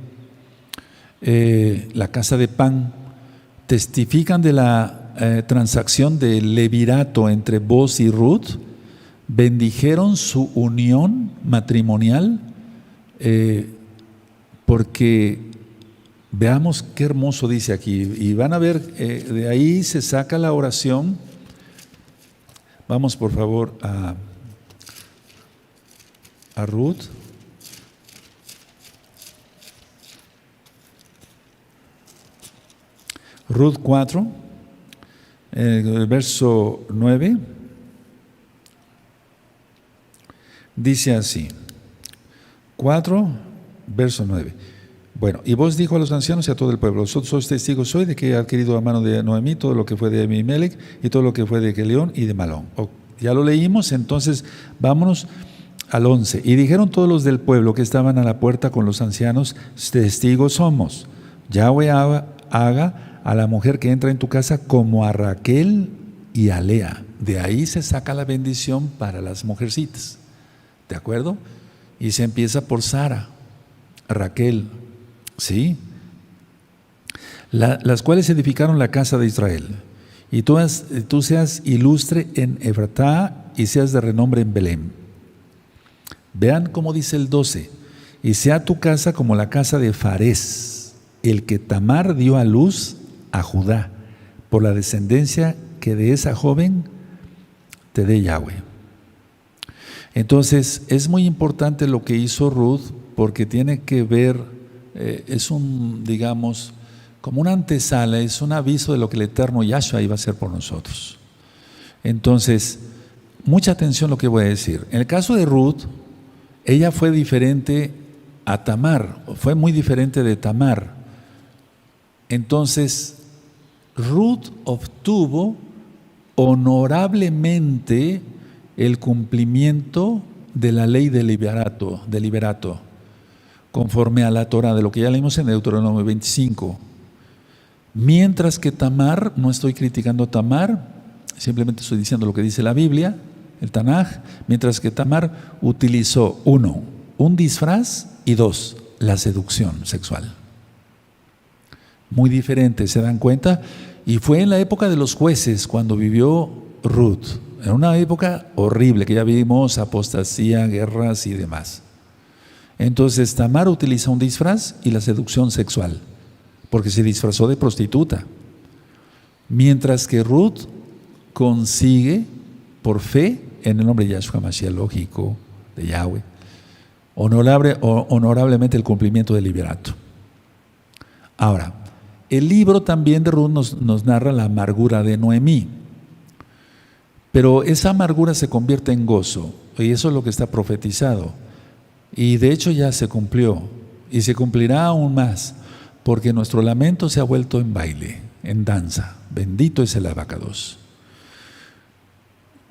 la casa de pan, testifican de la transacción del levirato entre Boz y Ruth, bendijeron su unión matrimonial, porque veamos qué hermoso dice aquí, y van a ver, de ahí se saca la oración. Vamos por favor a Ruth. Ruth 4, verso 9, dice así, 4, verso 9. Bueno, y vos dijo a los ancianos y a todo el pueblo: vosotros sois testigos hoy de que he adquirido a mano de Noemí todo lo que fue de Abimelech y todo lo que fue de Kelión y de Malón. Ya lo leímos, entonces vámonos al 11. Y dijeron todos los del pueblo que estaban a la puerta con los ancianos: testigos somos. Yahweh haga a la mujer que entra en tu casa como a Raquel y a Lea. De ahí se saca la bendición para las mujercitas. ¿De acuerdo? Y se empieza por Sara, Raquel, ¿sí? Las cuales edificaron la casa de Israel. Y tú seas ilustre en Efratá y seas de renombre en Belén. Vean cómo dice el 12. Y sea tu casa como la casa de Farés, el que Tamar dio a luz a Judá, por la descendencia que de esa joven te dé Yahweh. Entonces, es muy importante lo que hizo Ruth, porque tiene que ver, es un, digamos, como una antesala, es un aviso de lo que el eterno Yahshua iba a hacer por nosotros. Entonces, mucha atención a lo que voy a decir. En el caso de Ruth, ella fue diferente a Tamar, fue muy diferente de Tamar. Entonces, Ruth obtuvo honorablemente el cumplimiento de la ley del liberato, conforme a la Torah, de lo que ya leímos en Deuteronomio 25. Mientras que Tamar, no estoy criticando a Tamar, simplemente estoy diciendo lo que dice la Biblia, el Tanaj, mientras que Tamar utilizó 1, un disfraz, y 2, la seducción sexual. Muy diferente, ¿se dan cuenta? Y fue en la época de los jueces cuando vivió Ruth, en una época horrible, que ya vimos apostasía, guerras y demás. Entonces Tamar utiliza un disfraz y la seducción sexual, porque se disfrazó de prostituta. Mientras que Ruth consigue, por fe, en el nombre de Yahshua Mashiach, lógico, de Yahweh, honorablemente el cumplimiento del liberato. Ahora, el libro también de Ruth nos narra la amargura de Noemí, pero esa amargura se convierte en gozo, y eso es lo que está profetizado, y de hecho ya se cumplió, y se cumplirá aún más, porque nuestro lamento se ha vuelto en baile, en danza. Bendito es el abacados.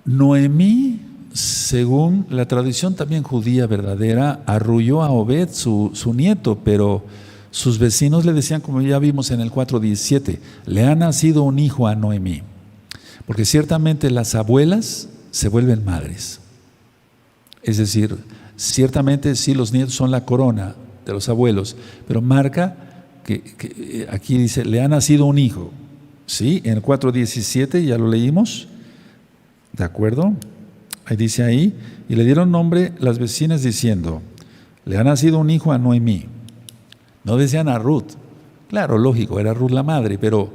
Noemí, según la tradición también judía verdadera, arrulló a Obed, su nieto, pero sus vecinos le decían, como ya vimos en el 4:17, le ha nacido un hijo a Noemí. Porque ciertamente las abuelas se vuelven madres. Es decir, ciertamente sí, los nietos son la corona de los abuelos, pero marca que aquí dice, le ha nacido un hijo. Sí, en el 4:17 ya lo leímos. ¿De acuerdo? Ahí dice ahí, y le dieron nombre las vecinas diciendo, le ha nacido un hijo a Noemí. No decían a Ruth. Claro, lógico, era Ruth la madre, pero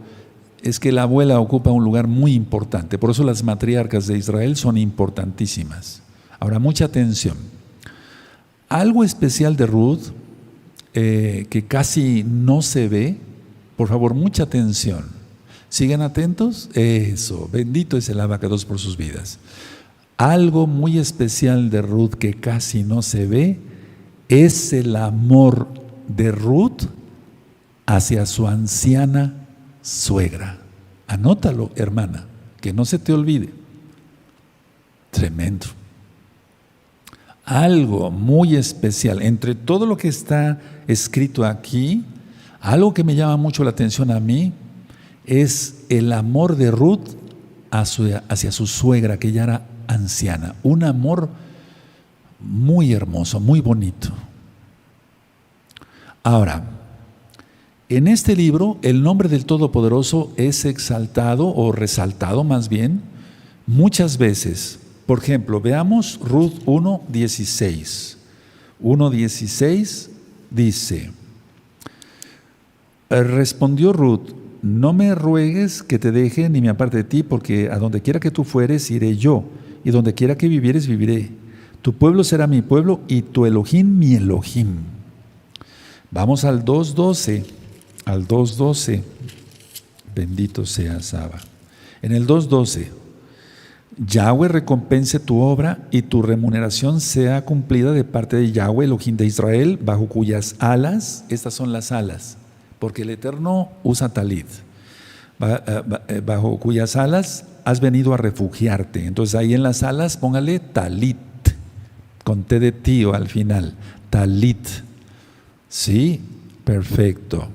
es que la abuela ocupa un lugar muy importante. Por eso las matriarcas de Israel son importantísimas. Ahora, mucha atención. Algo especial de Ruth, que casi no se ve, por favor, mucha atención. ¿Siguen atentos? Eso, bendito es el abacados por sus vidas. Algo muy especial de Ruth que casi no se ve es el amor de Ruth hacia su anciana suegra. Anótalo, hermana, que no se te olvide. Tremendo. Algo muy especial. Entre todo lo que está escrito aquí, algo que me llama mucho la atención a mí es el amor de Ruth hacia su suegra, que ya era anciana. Un amor muy hermoso, muy bonito. Ahora, en este libro el nombre del Todopoderoso es exaltado o resaltado más bien muchas veces. Por ejemplo, veamos Ruth 1:16. 1:16 dice: respondió Ruth: no me ruegues que te deje ni me aparte de ti, porque a donde quiera que tú fueres iré yo, y donde quiera que vivieres viviré. Tu pueblo será mi pueblo y tu Elohim mi Elohim. Vamos al 2:12. Al 2:12. Bendito sea Saba. En el 2:12. Yahweh recompense tu obra y tu remuneración sea cumplida de parte de Yahweh, Elohim de Israel, bajo cuyas alas, estas son las alas, porque el Eterno usa talit, bajo cuyas alas has venido a refugiarte. Entonces ahí en las alas póngale talit, con T de tío al final, talit. Sí, perfecto.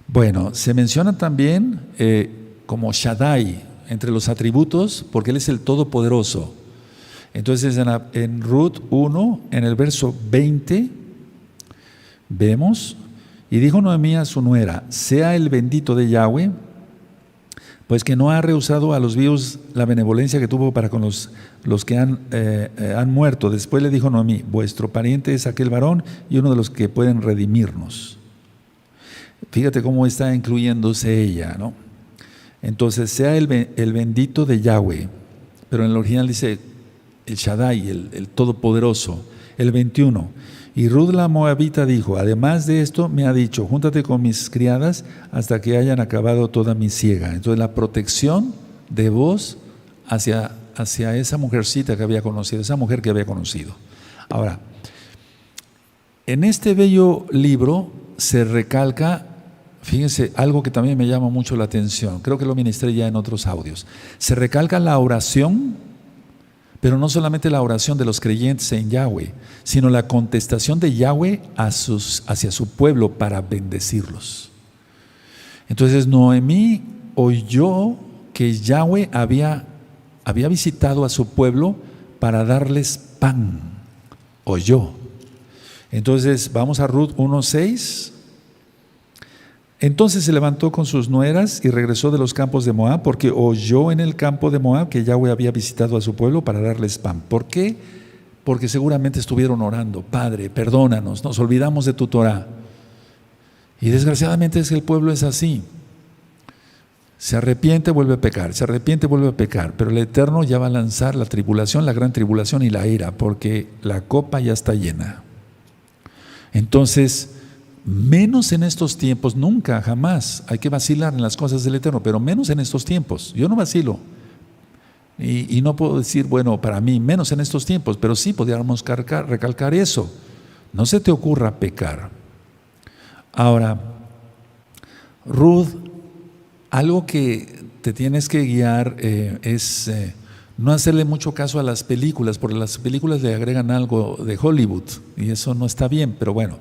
Bueno, se menciona también como Shaddai entre los atributos, porque Él es el Todopoderoso. Entonces en Ruth 1, en el verso 20, vemos: y dijo Noemí a su nuera: sea el bendito de Yahweh, pues que no ha rehusado a los vivos la benevolencia que tuvo para con los que han muerto. Después le dijo Noemí: vuestro pariente es aquel varón y uno de los que pueden redimirnos. Fíjate cómo está incluyéndose ella, ¿no? Entonces, sea el bendito de Yahweh, pero en el original dice el Shaddai, el Todopoderoso. El 21. Y Ruth la Moabita dijo: además de esto me ha dicho: júntate con mis criadas hasta que hayan acabado toda mi siega. Entonces la protección de voz hacia esa mujercita que había conocido, esa mujer que había conocido. Ahora, en este bello libro se recalca, fíjense, algo que también me llama mucho la atención, creo que lo ministré ya en otros audios. Se recalca la oración, pero no solamente la oración de los creyentes en Yahweh, sino la contestación de Yahweh hacia su pueblo para bendecirlos. Entonces Noemí oyó que Yahweh había visitado a su pueblo para darles pan. Oyó. Entonces vamos a Ruth 1:6. Entonces se levantó con sus nueras y regresó de los campos de Moab, porque oyó en el campo de Moab que Yahweh había visitado a su pueblo para darles pan. ¿Por qué? Porque seguramente estuvieron orando: Padre, perdónanos, nos olvidamos de tu Torah. Y desgraciadamente es que el pueblo es así. Se arrepiente, vuelve a pecar, se arrepiente, vuelve a pecar. Pero el Eterno ya va a lanzar la tribulación, la gran tribulación y la ira, porque la copa ya está llena. Entonces, menos en estos tiempos, nunca, jamás hay que vacilar en las cosas del Eterno, pero menos en estos tiempos. Yo no vacilo y no puedo decir, bueno, para mí menos en estos tiempos, pero sí podríamos recalcar eso: no se te ocurra pecar. Ahora, Ruth, algo que te tienes que guiar es no hacerle mucho caso a las películas, porque las películas le agregan algo de Hollywood y eso no está bien, pero bueno.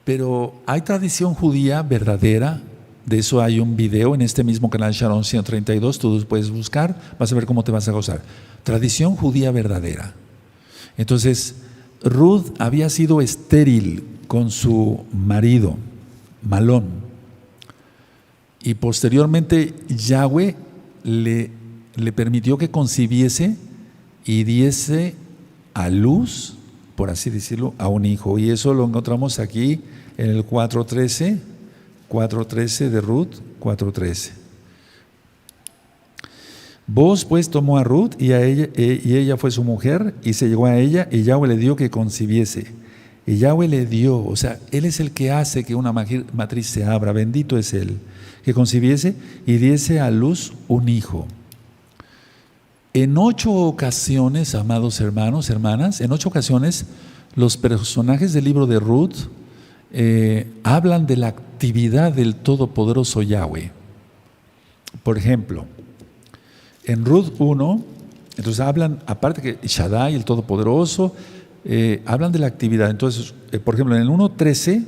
Pero hay tradición judía verdadera, de eso hay un video en este mismo canal Sharon 132, tú puedes buscar, vas a ver cómo te vas a gozar. Tradición judía verdadera. Entonces, Ruth había sido estéril con su marido, Malón, y posteriormente Yahweh le permitió que concibiese y diese a luz, por así decirlo, a un hijo. Y eso lo encontramos aquí en el 4:13 de Ruth 4:13. Vos pues tomó a Ruth y ella fue su mujer, y se llegó a ella, y Yahweh le dio que concibiese. Y Yahweh le dio, o sea, Él es el que hace que una matriz se abra, bendito es Él, que concibiese y diese a luz un hijo. En 8 ocasiones, amados hermanos, hermanas, en 8 ocasiones los personajes del libro de Ruth hablan de la actividad del Todopoderoso Yahweh. Por ejemplo, en Ruth 1, entonces hablan, aparte que Shaddai, el Todopoderoso, hablan de la actividad. Entonces, por ejemplo, en el 1.13,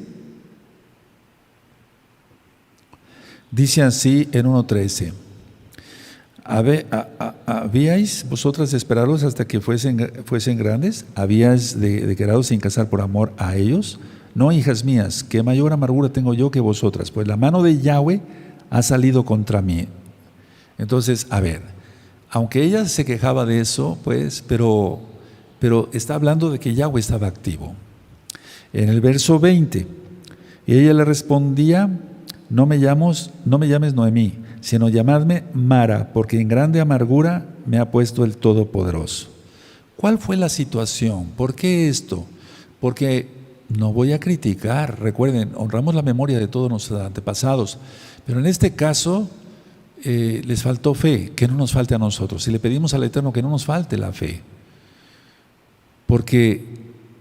dice así en 1.13: ¿habíais vosotras de esperaros hasta que fuesen grandes? ¿Habíais de quedaros sin casar por amor a ellos? No, hijas mías, que mayor amargura tengo yo que vosotras, pues la mano de Yahweh ha salido contra mí. Entonces, a ver, aunque ella se quejaba de eso, pues, pero está hablando de que Yahweh estaba activo. En el verso 20, y ella le respondía: no me llames Noemí, sino llamadme Mara, porque en grande amargura me ha puesto el Todopoderoso. ¿Cuál fue la situación? ¿Por qué esto? Porque no voy a criticar, recuerden, honramos la memoria de todos nuestros antepasados, pero en este caso les faltó fe, que no nos falte a nosotros. Si le pedimos al Eterno que no nos falte la fe, porque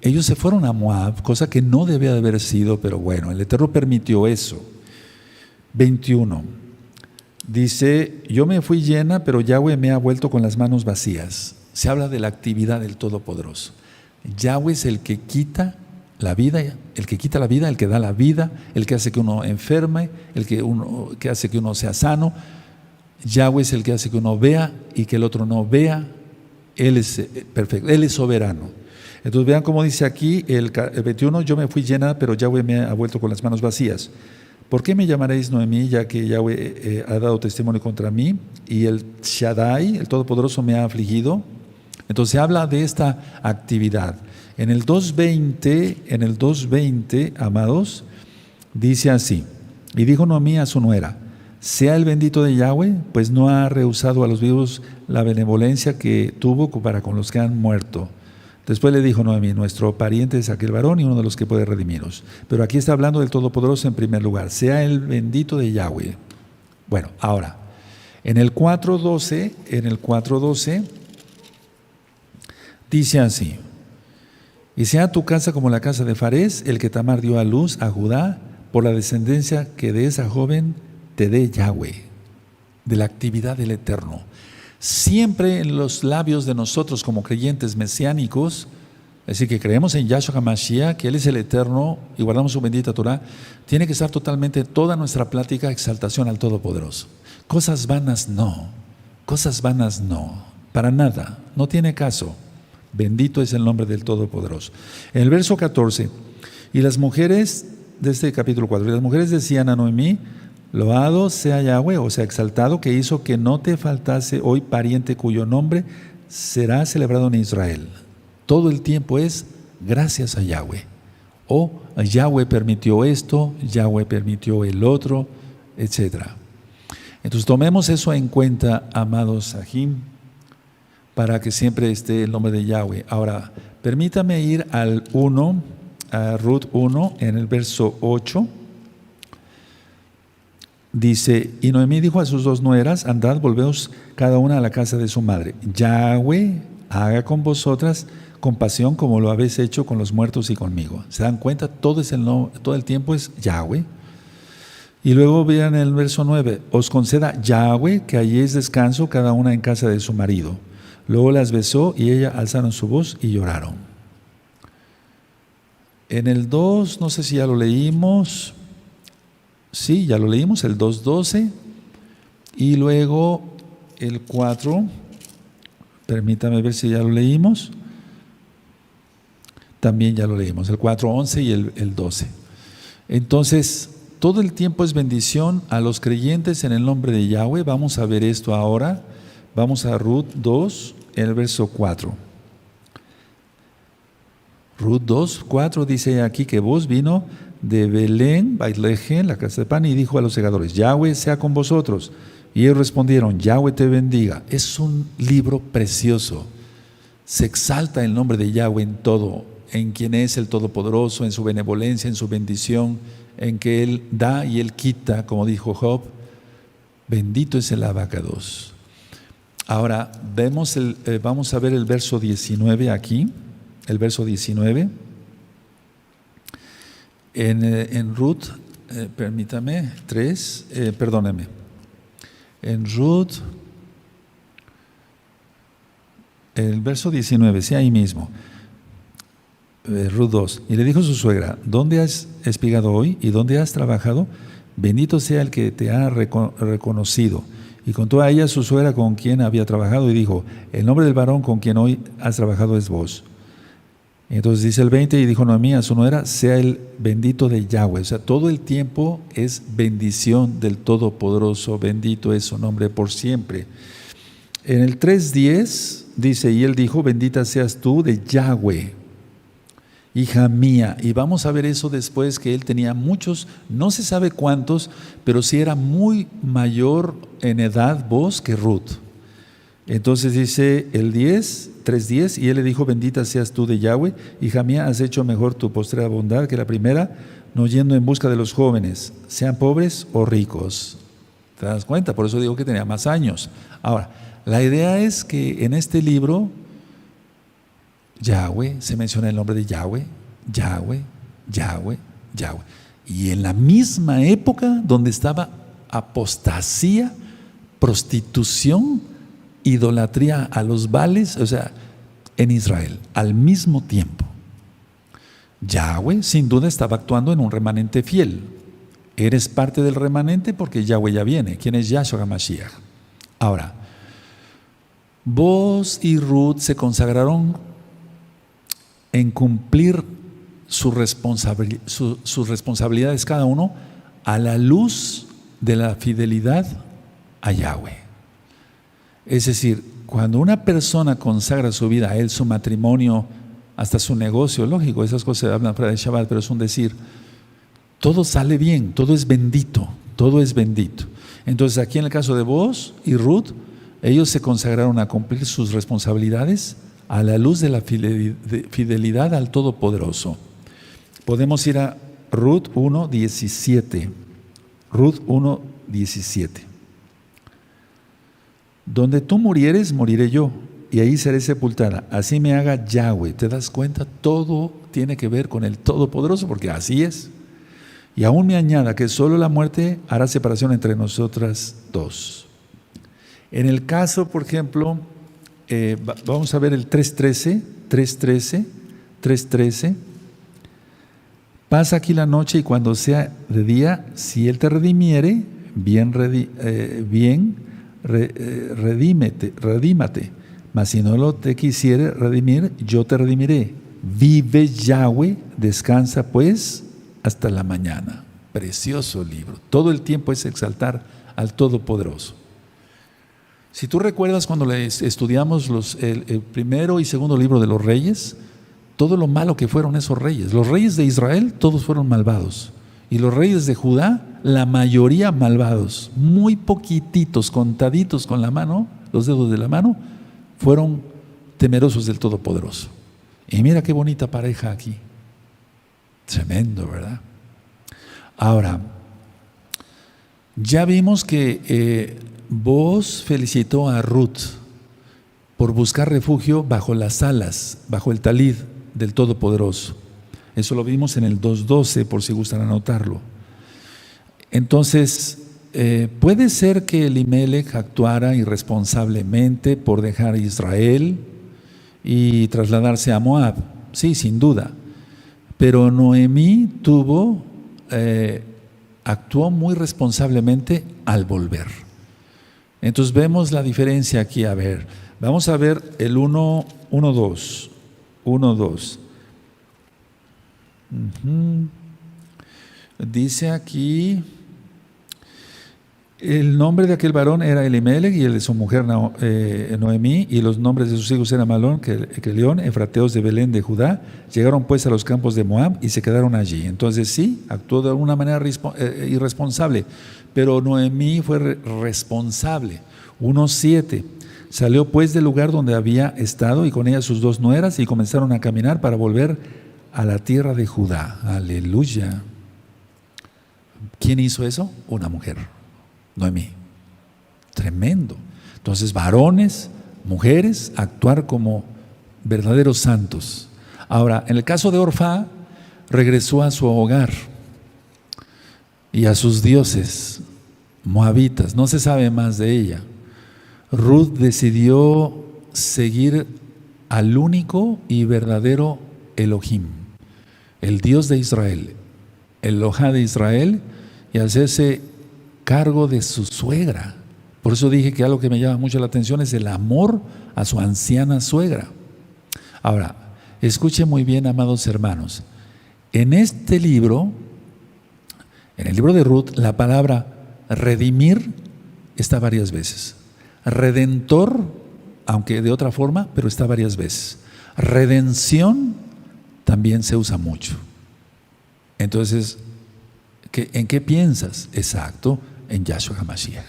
ellos se fueron a Moab, cosa que no debía de haber sido, pero bueno, el Eterno permitió eso. 21, dice: yo me fui llena, pero Yahweh me ha vuelto con las manos vacías. Se habla de la actividad del Todopoderoso. Yahweh es el que quita la vida, el que da la vida, el que hace que uno enferme, el que hace que uno sea sano. Yahweh es el que hace que uno vea y que el otro no vea. Él es perfecto, Él es soberano. Entonces vean cómo dice aquí el 21: yo me fui llena, pero Yahweh me ha vuelto con las manos vacías. ¿Por qué me llamaréis Noemí, ya que Yahweh ha dado testimonio contra mí y el Shaddai, el Todopoderoso, me ha afligido? Entonces se habla de esta actividad. En el 2.20, amados, dice así: y dijo Noemí a su nuera: sea el bendito de Yahweh, pues no ha rehusado a los vivos la benevolencia que tuvo para con los que han muerto. Después le dijo Noemí: nuestro pariente es aquel varón y uno de los que puede redimirnos. Pero aquí está hablando del Todopoderoso en primer lugar: sea el bendito de Yahweh. Bueno, ahora, en el 4.12, dice así: y sea tu casa como la casa de Farés, el que Tamar dio a luz a Judá, por la descendencia que de esa joven te dé Yahweh, de la actividad del Eterno. Siempre en los labios de nosotros como creyentes mesiánicos, es decir, que creemos en Yahshua HaMashiach, que Él es el Eterno y guardamos su bendita Torah, tiene que estar totalmente toda nuestra plática exaltación al Todopoderoso. Cosas vanas no, para nada, no tiene caso. Bendito es el nombre del Todopoderoso. En el verso 14, y las mujeres de este capítulo 4, y las mujeres decían a Noemí: loado sea Yahweh, o sea, exaltado, que hizo que no te faltase hoy pariente cuyo nombre será celebrado en Israel. Todo el tiempo es gracias a Yahweh. O Yahweh permitió esto, Yahweh permitió el otro, etc. Entonces tomemos eso en cuenta, amados Sahim, para que siempre esté el nombre de Yahweh. Ahora, permítame ir al 1, a Ruth 1, en el verso 8. Dice: y Noemí dijo a sus dos nueras: andad, volveos cada una a la casa de su madre. Yahweh haga con vosotras compasión como lo habéis hecho con los muertos y conmigo. ¿Se dan cuenta? Todo el tiempo es Yahweh. Y luego vean el verso 9: os conceda Yahweh que halléis descanso cada una en casa de su marido. Luego las besó y ella alzaron su voz y lloraron. En el 2, no sé si ya lo leímos. Sí, ya lo leímos, el 2.12. Y luego el 4. Permítame ver si ya lo leímos. También ya lo leímos, el 4.11 y el 12. Entonces, todo el tiempo es bendición a los creyentes en el nombre de Yahweh. Vamos a ver esto ahora. Vamos a Ruth 2, en el verso 4. Ruth 2, 4 dice aquí que vos vino de Belén, Baitlején, la casa de pan, y dijo a los segadores: Yahweh sea con vosotros. Y ellos respondieron: Yahweh te bendiga. Es un libro precioso. Se exalta el nombre de Yahweh en todo, en quien es el Todopoderoso, en su benevolencia, en su bendición, en que Él da y Él quita, como dijo Job. Bendito es el Abacados. Ahora vamos a ver el verso 19 aquí, el verso 19. En Ruth permítame, 3, perdóneme. En Ruth, el verso 19, sí, ahí mismo. Ruth 2. Y le dijo su suegra: ¿dónde has espigado hoy y dónde has trabajado? Bendito sea el que te ha reconocido. Y contó a ella su suegra con quien había trabajado y dijo: el nombre del varón con quien hoy has trabajado es vos. Entonces dice el 20, y dijo Noemí a su nuera: sea el bendito de Yahweh. O sea, todo el tiempo es bendición del Todopoderoso, bendito es su nombre por siempre. En el 3:10 dice: y él dijo: bendita seas tú de Yahweh, hija mía. Y vamos a ver eso después, que él tenía muchos, no se sabe cuántos, pero sí era muy mayor en edad vos que Ruth. Entonces dice el 3:10, y él le dijo: bendita seas tú de Yahweh, hija mía, has hecho mejor tu postrera bondad que la primera, no yendo en busca de los jóvenes, sean pobres o ricos. ¿Te das cuenta? Por eso digo que tenía más años. Ahora, la idea es que en este libro Yahweh, se menciona el nombre de Yahweh, Yahweh, Yahweh, Yahweh. Y en la misma época donde estaba apostasía, prostitución, idolatría a los Baales, o sea, en Israel, al mismo tiempo. Yahweh sin duda estaba actuando en un remanente fiel. Eres parte del remanente porque Yahweh ya viene. ¿Quién es Yahshua HaMashiach? Ahora, vos y Ruth se consagraron en cumplir sus responsabilidades cada uno a la luz de la fidelidad a Yahweh. Es decir, cuando una persona consagra su vida a Él, su matrimonio, hasta su negocio, lógico, esas cosas se hablan fuera de Shabbat, pero es un decir, todo sale bien, todo es bendito, todo es bendito. Entonces aquí en el caso de vos y Ruth, ellos se consagraron a cumplir sus responsabilidades a la luz de la fidelidad al Todopoderoso. Podemos ir a Ruth 1:17. Ruth 1:17. Donde tú murieres, moriré yo, y ahí seré sepultada. Así me haga Yahweh. ¿Te das cuenta? Todo tiene que ver con el Todopoderoso, porque así es. Y aún me añada que solo la muerte hará separación entre nosotras dos. En el caso, por ejemplo, vamos a ver el 3:13. Pasa aquí la noche y cuando sea de día, si Él te redimiere, redímate. Mas si no lo te quisiere redimir, yo te redimiré. Vive Yahweh, descansa pues hasta la mañana. Precioso libro. Todo el tiempo es exaltar al Todopoderoso. Si tú recuerdas cuando estudiamos el primero y segundo libro de los reyes, todo lo malo que fueron esos reyes. Los reyes de Israel, todos fueron malvados. Y los reyes de Judá, la mayoría malvados. Muy poquititos, contaditos con la mano, los dedos de la mano, fueron temerosos del Todopoderoso. Y mira qué bonita pareja aquí. Tremendo, ¿verdad? Ahora, ya vimos que Booz felicitó a Ruth por buscar refugio bajo las alas, bajo el talid del Todopoderoso. Eso lo vimos en el 2:12, por si gustan anotarlo. Entonces, ¿puede ser que Elimelech actuara irresponsablemente por dejar a Israel y trasladarse a Moab? Sí, sin duda. Pero Noemí actuó muy responsablemente al volver. Entonces vemos la diferencia aquí. A ver, vamos a ver el 1:2. Dice aquí, el nombre de aquel varón era Elimelech y el de su mujer Noemí, y los nombres de sus hijos eran Malón, Kelión, efrateos de Belén de Judá. Llegaron pues a los campos de Moab y se quedaron allí. Entonces sí, actuó de alguna manera irresponsable, pero Noemí fue responsable. 1:7. Salió pues del lugar donde había estado y con ella sus 2 nueras y comenzaron a caminar para volver a la tierra de Judá. Aleluya. ¿Quién hizo eso? Una mujer, Noemí. Tremendo. Entonces, varones, mujeres, actuar como verdaderos santos. Ahora, en el caso de Orfá, regresó a su hogar. y a sus dioses moabitas. No se sabe más de ella. Ruth decidió seguir al único y verdadero Elohim, el Dios de Israel, el Elohá de Israel, y hacerse cargo de su suegra. Por eso dije que algo que me llama mucho la atención es el amor a su anciana suegra. Ahora, escuchen muy bien, amados hermanos. En este libro, en el libro de Ruth, la palabra redimir está varias veces. Redentor, aunque de otra forma, pero está varias veces. Redención también se usa mucho. Entonces, ¿en qué piensas? Exacto, en Yahshua HaMashiach.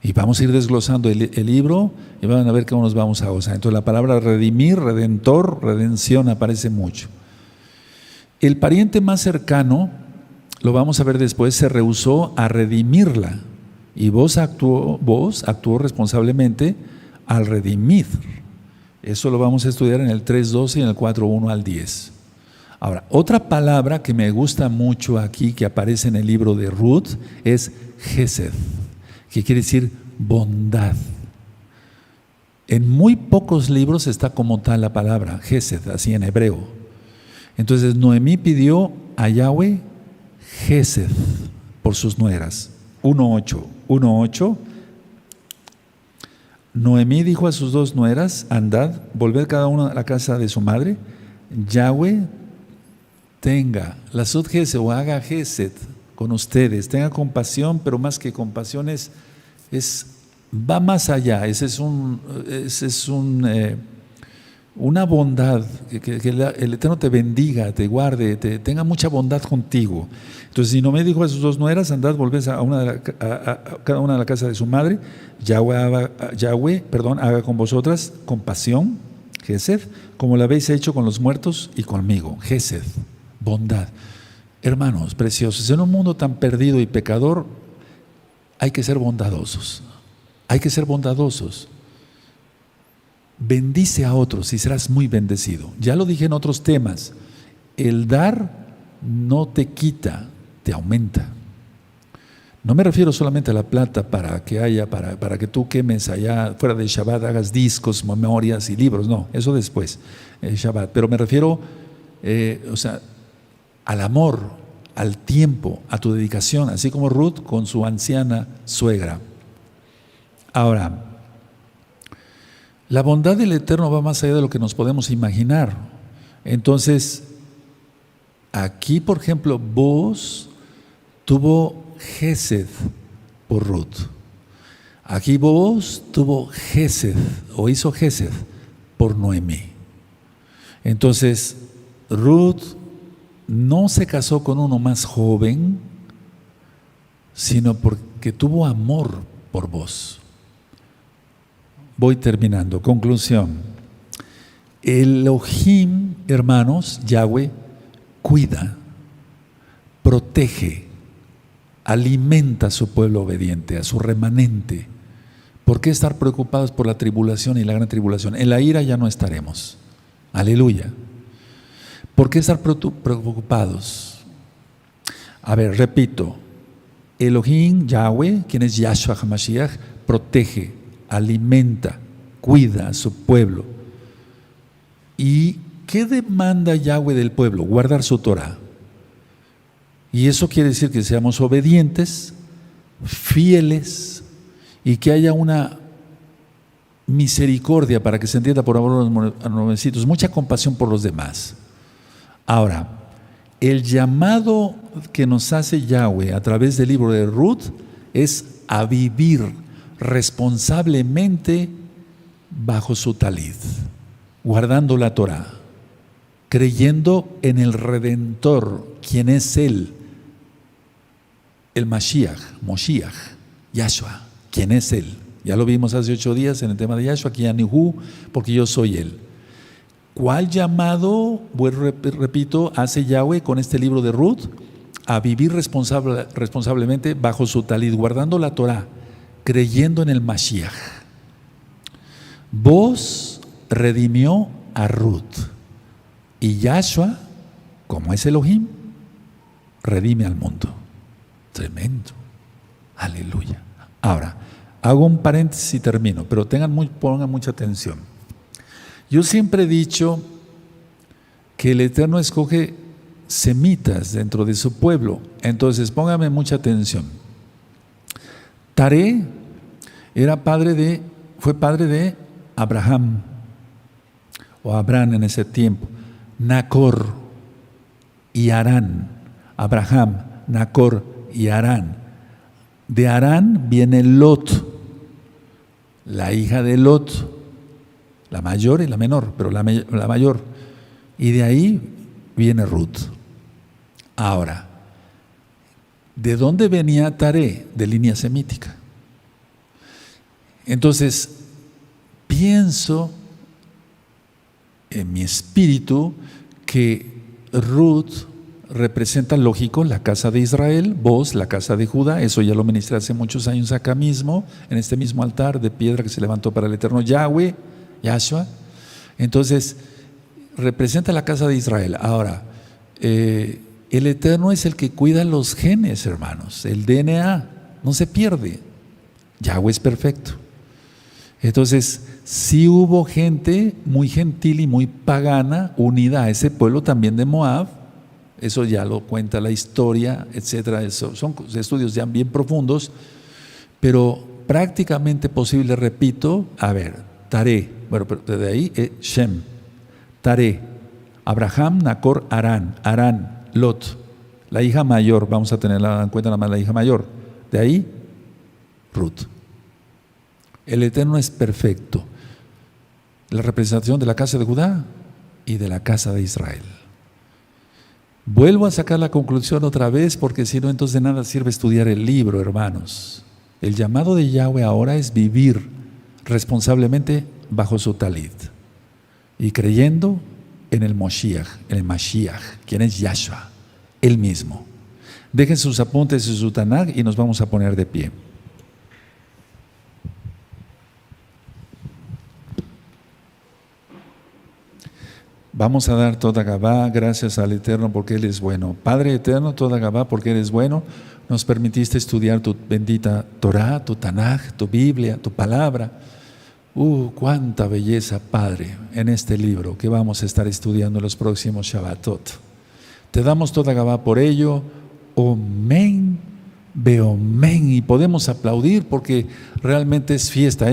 Y vamos a ir desglosando el libro y van a ver cómo nos vamos a gozar. Entonces la palabra redimir, redentor, redención aparece mucho. El pariente más cercano, lo vamos a ver después, se rehusó a redimirla. Y vos actuó responsablemente al redimir. Eso lo vamos a estudiar en el 3.12 y en el 4.1 al 10. Ahora, otra palabra que me gusta mucho aquí, que aparece en el libro de Ruth, es Gesed, que quiere decir bondad. En muy pocos libros está como tal la palabra, Gesed, así en hebreo. Entonces Noemí pidió a Yahweh Gesed por sus nueras. 1.8. Noemí dijo a sus dos nueras: andad, volved cada una a la casa de su madre. Yahweh tenga la sud Gesed, o haga Gesed con ustedes, tenga compasión, pero más que compasión va más allá. Una bondad, que el Eterno te bendiga, te guarde, tenga mucha bondad contigo. Entonces, si no me dijo a sus dos nueras, andad, volvés a cada una a la casa de su madre. Yahweh, haga con vosotras compasión, Gesed, como lo habéis hecho con los muertos y conmigo, Gesed, bondad. Hermanos preciosos, en un mundo tan perdido y pecador, hay que ser bondadosos. Hay que ser bondadosos. Bendice a otros y serás muy bendecido. Ya lo dije en otros temas. El dar no te quita, te aumenta. No me refiero solamente a la plata para que tú quemes allá fuera de Shabbat, hagas discos, memorias y libros. No, eso después, Shabbat. Pero me refiero al amor, al tiempo, a tu dedicación, así como Ruth con su anciana suegra. Ahora, la bondad del Eterno va más allá de lo que nos podemos imaginar. Entonces, aquí, por ejemplo, Boaz tuvo Gesed por Ruth. Aquí Boaz tuvo Gesed, o hizo Gesed por Noemí. Entonces, Ruth no se casó con uno más joven, sino porque tuvo amor por Boaz. Voy terminando. Conclusión. Elohim, hermanos, Yahweh, cuida, protege, alimenta a su pueblo obediente, a su remanente. ¿Por qué estar preocupados por la tribulación y la gran tribulación? En la ira ya no estaremos. Aleluya. ¿Por qué estar preocupados? A ver, repito. Elohim, Yahweh, quien es Yahshua HaMashiach, protege, alimenta, cuida a su pueblo. ¿Y qué demanda Yahweh del pueblo? Guardar su Torah. Y eso quiere decir que seamos obedientes, fieles, y que haya una misericordia, para que se entienda por amor a los nuevecitos, mucha compasión por los demás. Ahora, el llamado que nos hace Yahweh a través del libro de Ruth es a vivir responsablemente bajo su talit, guardando la Torah, creyendo en el Redentor, quien es Él, el Mashiach, Yahshua, quien es Él. Ya lo vimos hace 8 días en el tema de Yahshua, aquí Anihu, porque yo soy Él. ¿Cuál llamado, repito, hace Yahweh con este libro de Ruth? A vivir responsablemente bajo su talit, guardando la Torah, creyendo en el Mashiach. Boaz redimió a Ruth, y Yahshua, como es Elohim, redime al mundo. Tremendo. Aleluya. Ahora, hago un paréntesis y termino, pero pongan mucha atención. Yo siempre he dicho que el Eterno escoge semitas dentro de su pueblo. Entonces, póngame mucha atención. Taré fue padre de Abraham, o Abraham en ese tiempo, Nacor y Harán. Abraham, Nacor y Harán. De Harán viene Lot, la hija de Lot, la mayor y la menor, pero la mayor. Y de ahí viene Ruth. Ahora, ¿de dónde venía Taré? De línea semítica. Entonces, pienso en mi espíritu que Ruth representa, lógico, la casa de Israel, vos, la casa de Judá. Eso ya lo ministré hace muchos años acá mismo, en este mismo altar de piedra que se levantó para el eterno Yahweh, Yahshua. Entonces, representa la casa de Israel. Ahora, el Eterno es el que cuida los genes, hermanos. El DNA no se pierde. Yahweh es perfecto. Entonces, sí hubo gente muy gentil y muy pagana unida a ese pueblo también de Moab. Eso ya lo cuenta la historia, etcétera. Eso son estudios ya bien profundos, pero prácticamente posible, repito. A ver, Taré, bueno, pero de ahí Shem, Taré, Abraham, Nacor, Harán, Lot, la hija mayor, vamos a tenerla en cuenta nada más la hija mayor. De ahí, Ruth. El Eterno es perfecto. La representación de la casa de Judá y de la casa de Israel. Vuelvo a sacar la conclusión otra vez, porque si no, entonces de nada sirve estudiar el libro, hermanos. El llamado de Yahweh ahora es vivir responsablemente bajo su talit y creyendo en el Moshiach, quien es Yahshua, Él mismo. Dejen sus apuntes y su Tanaj y nos vamos a poner de pie. Vamos a dar toda Gabá, gracias al Eterno porque Él es bueno. Padre Eterno, toda Gabá porque Él es bueno. Nos permitiste estudiar tu bendita Torah, tu Tanaj, tu Biblia, tu palabra. Cuánta belleza, Padre, en este libro que vamos a estar estudiando en los próximos Shabbatot. Te damos toda Gabá por ello. Omen, beomen. Y podemos aplaudir porque realmente es fiesta.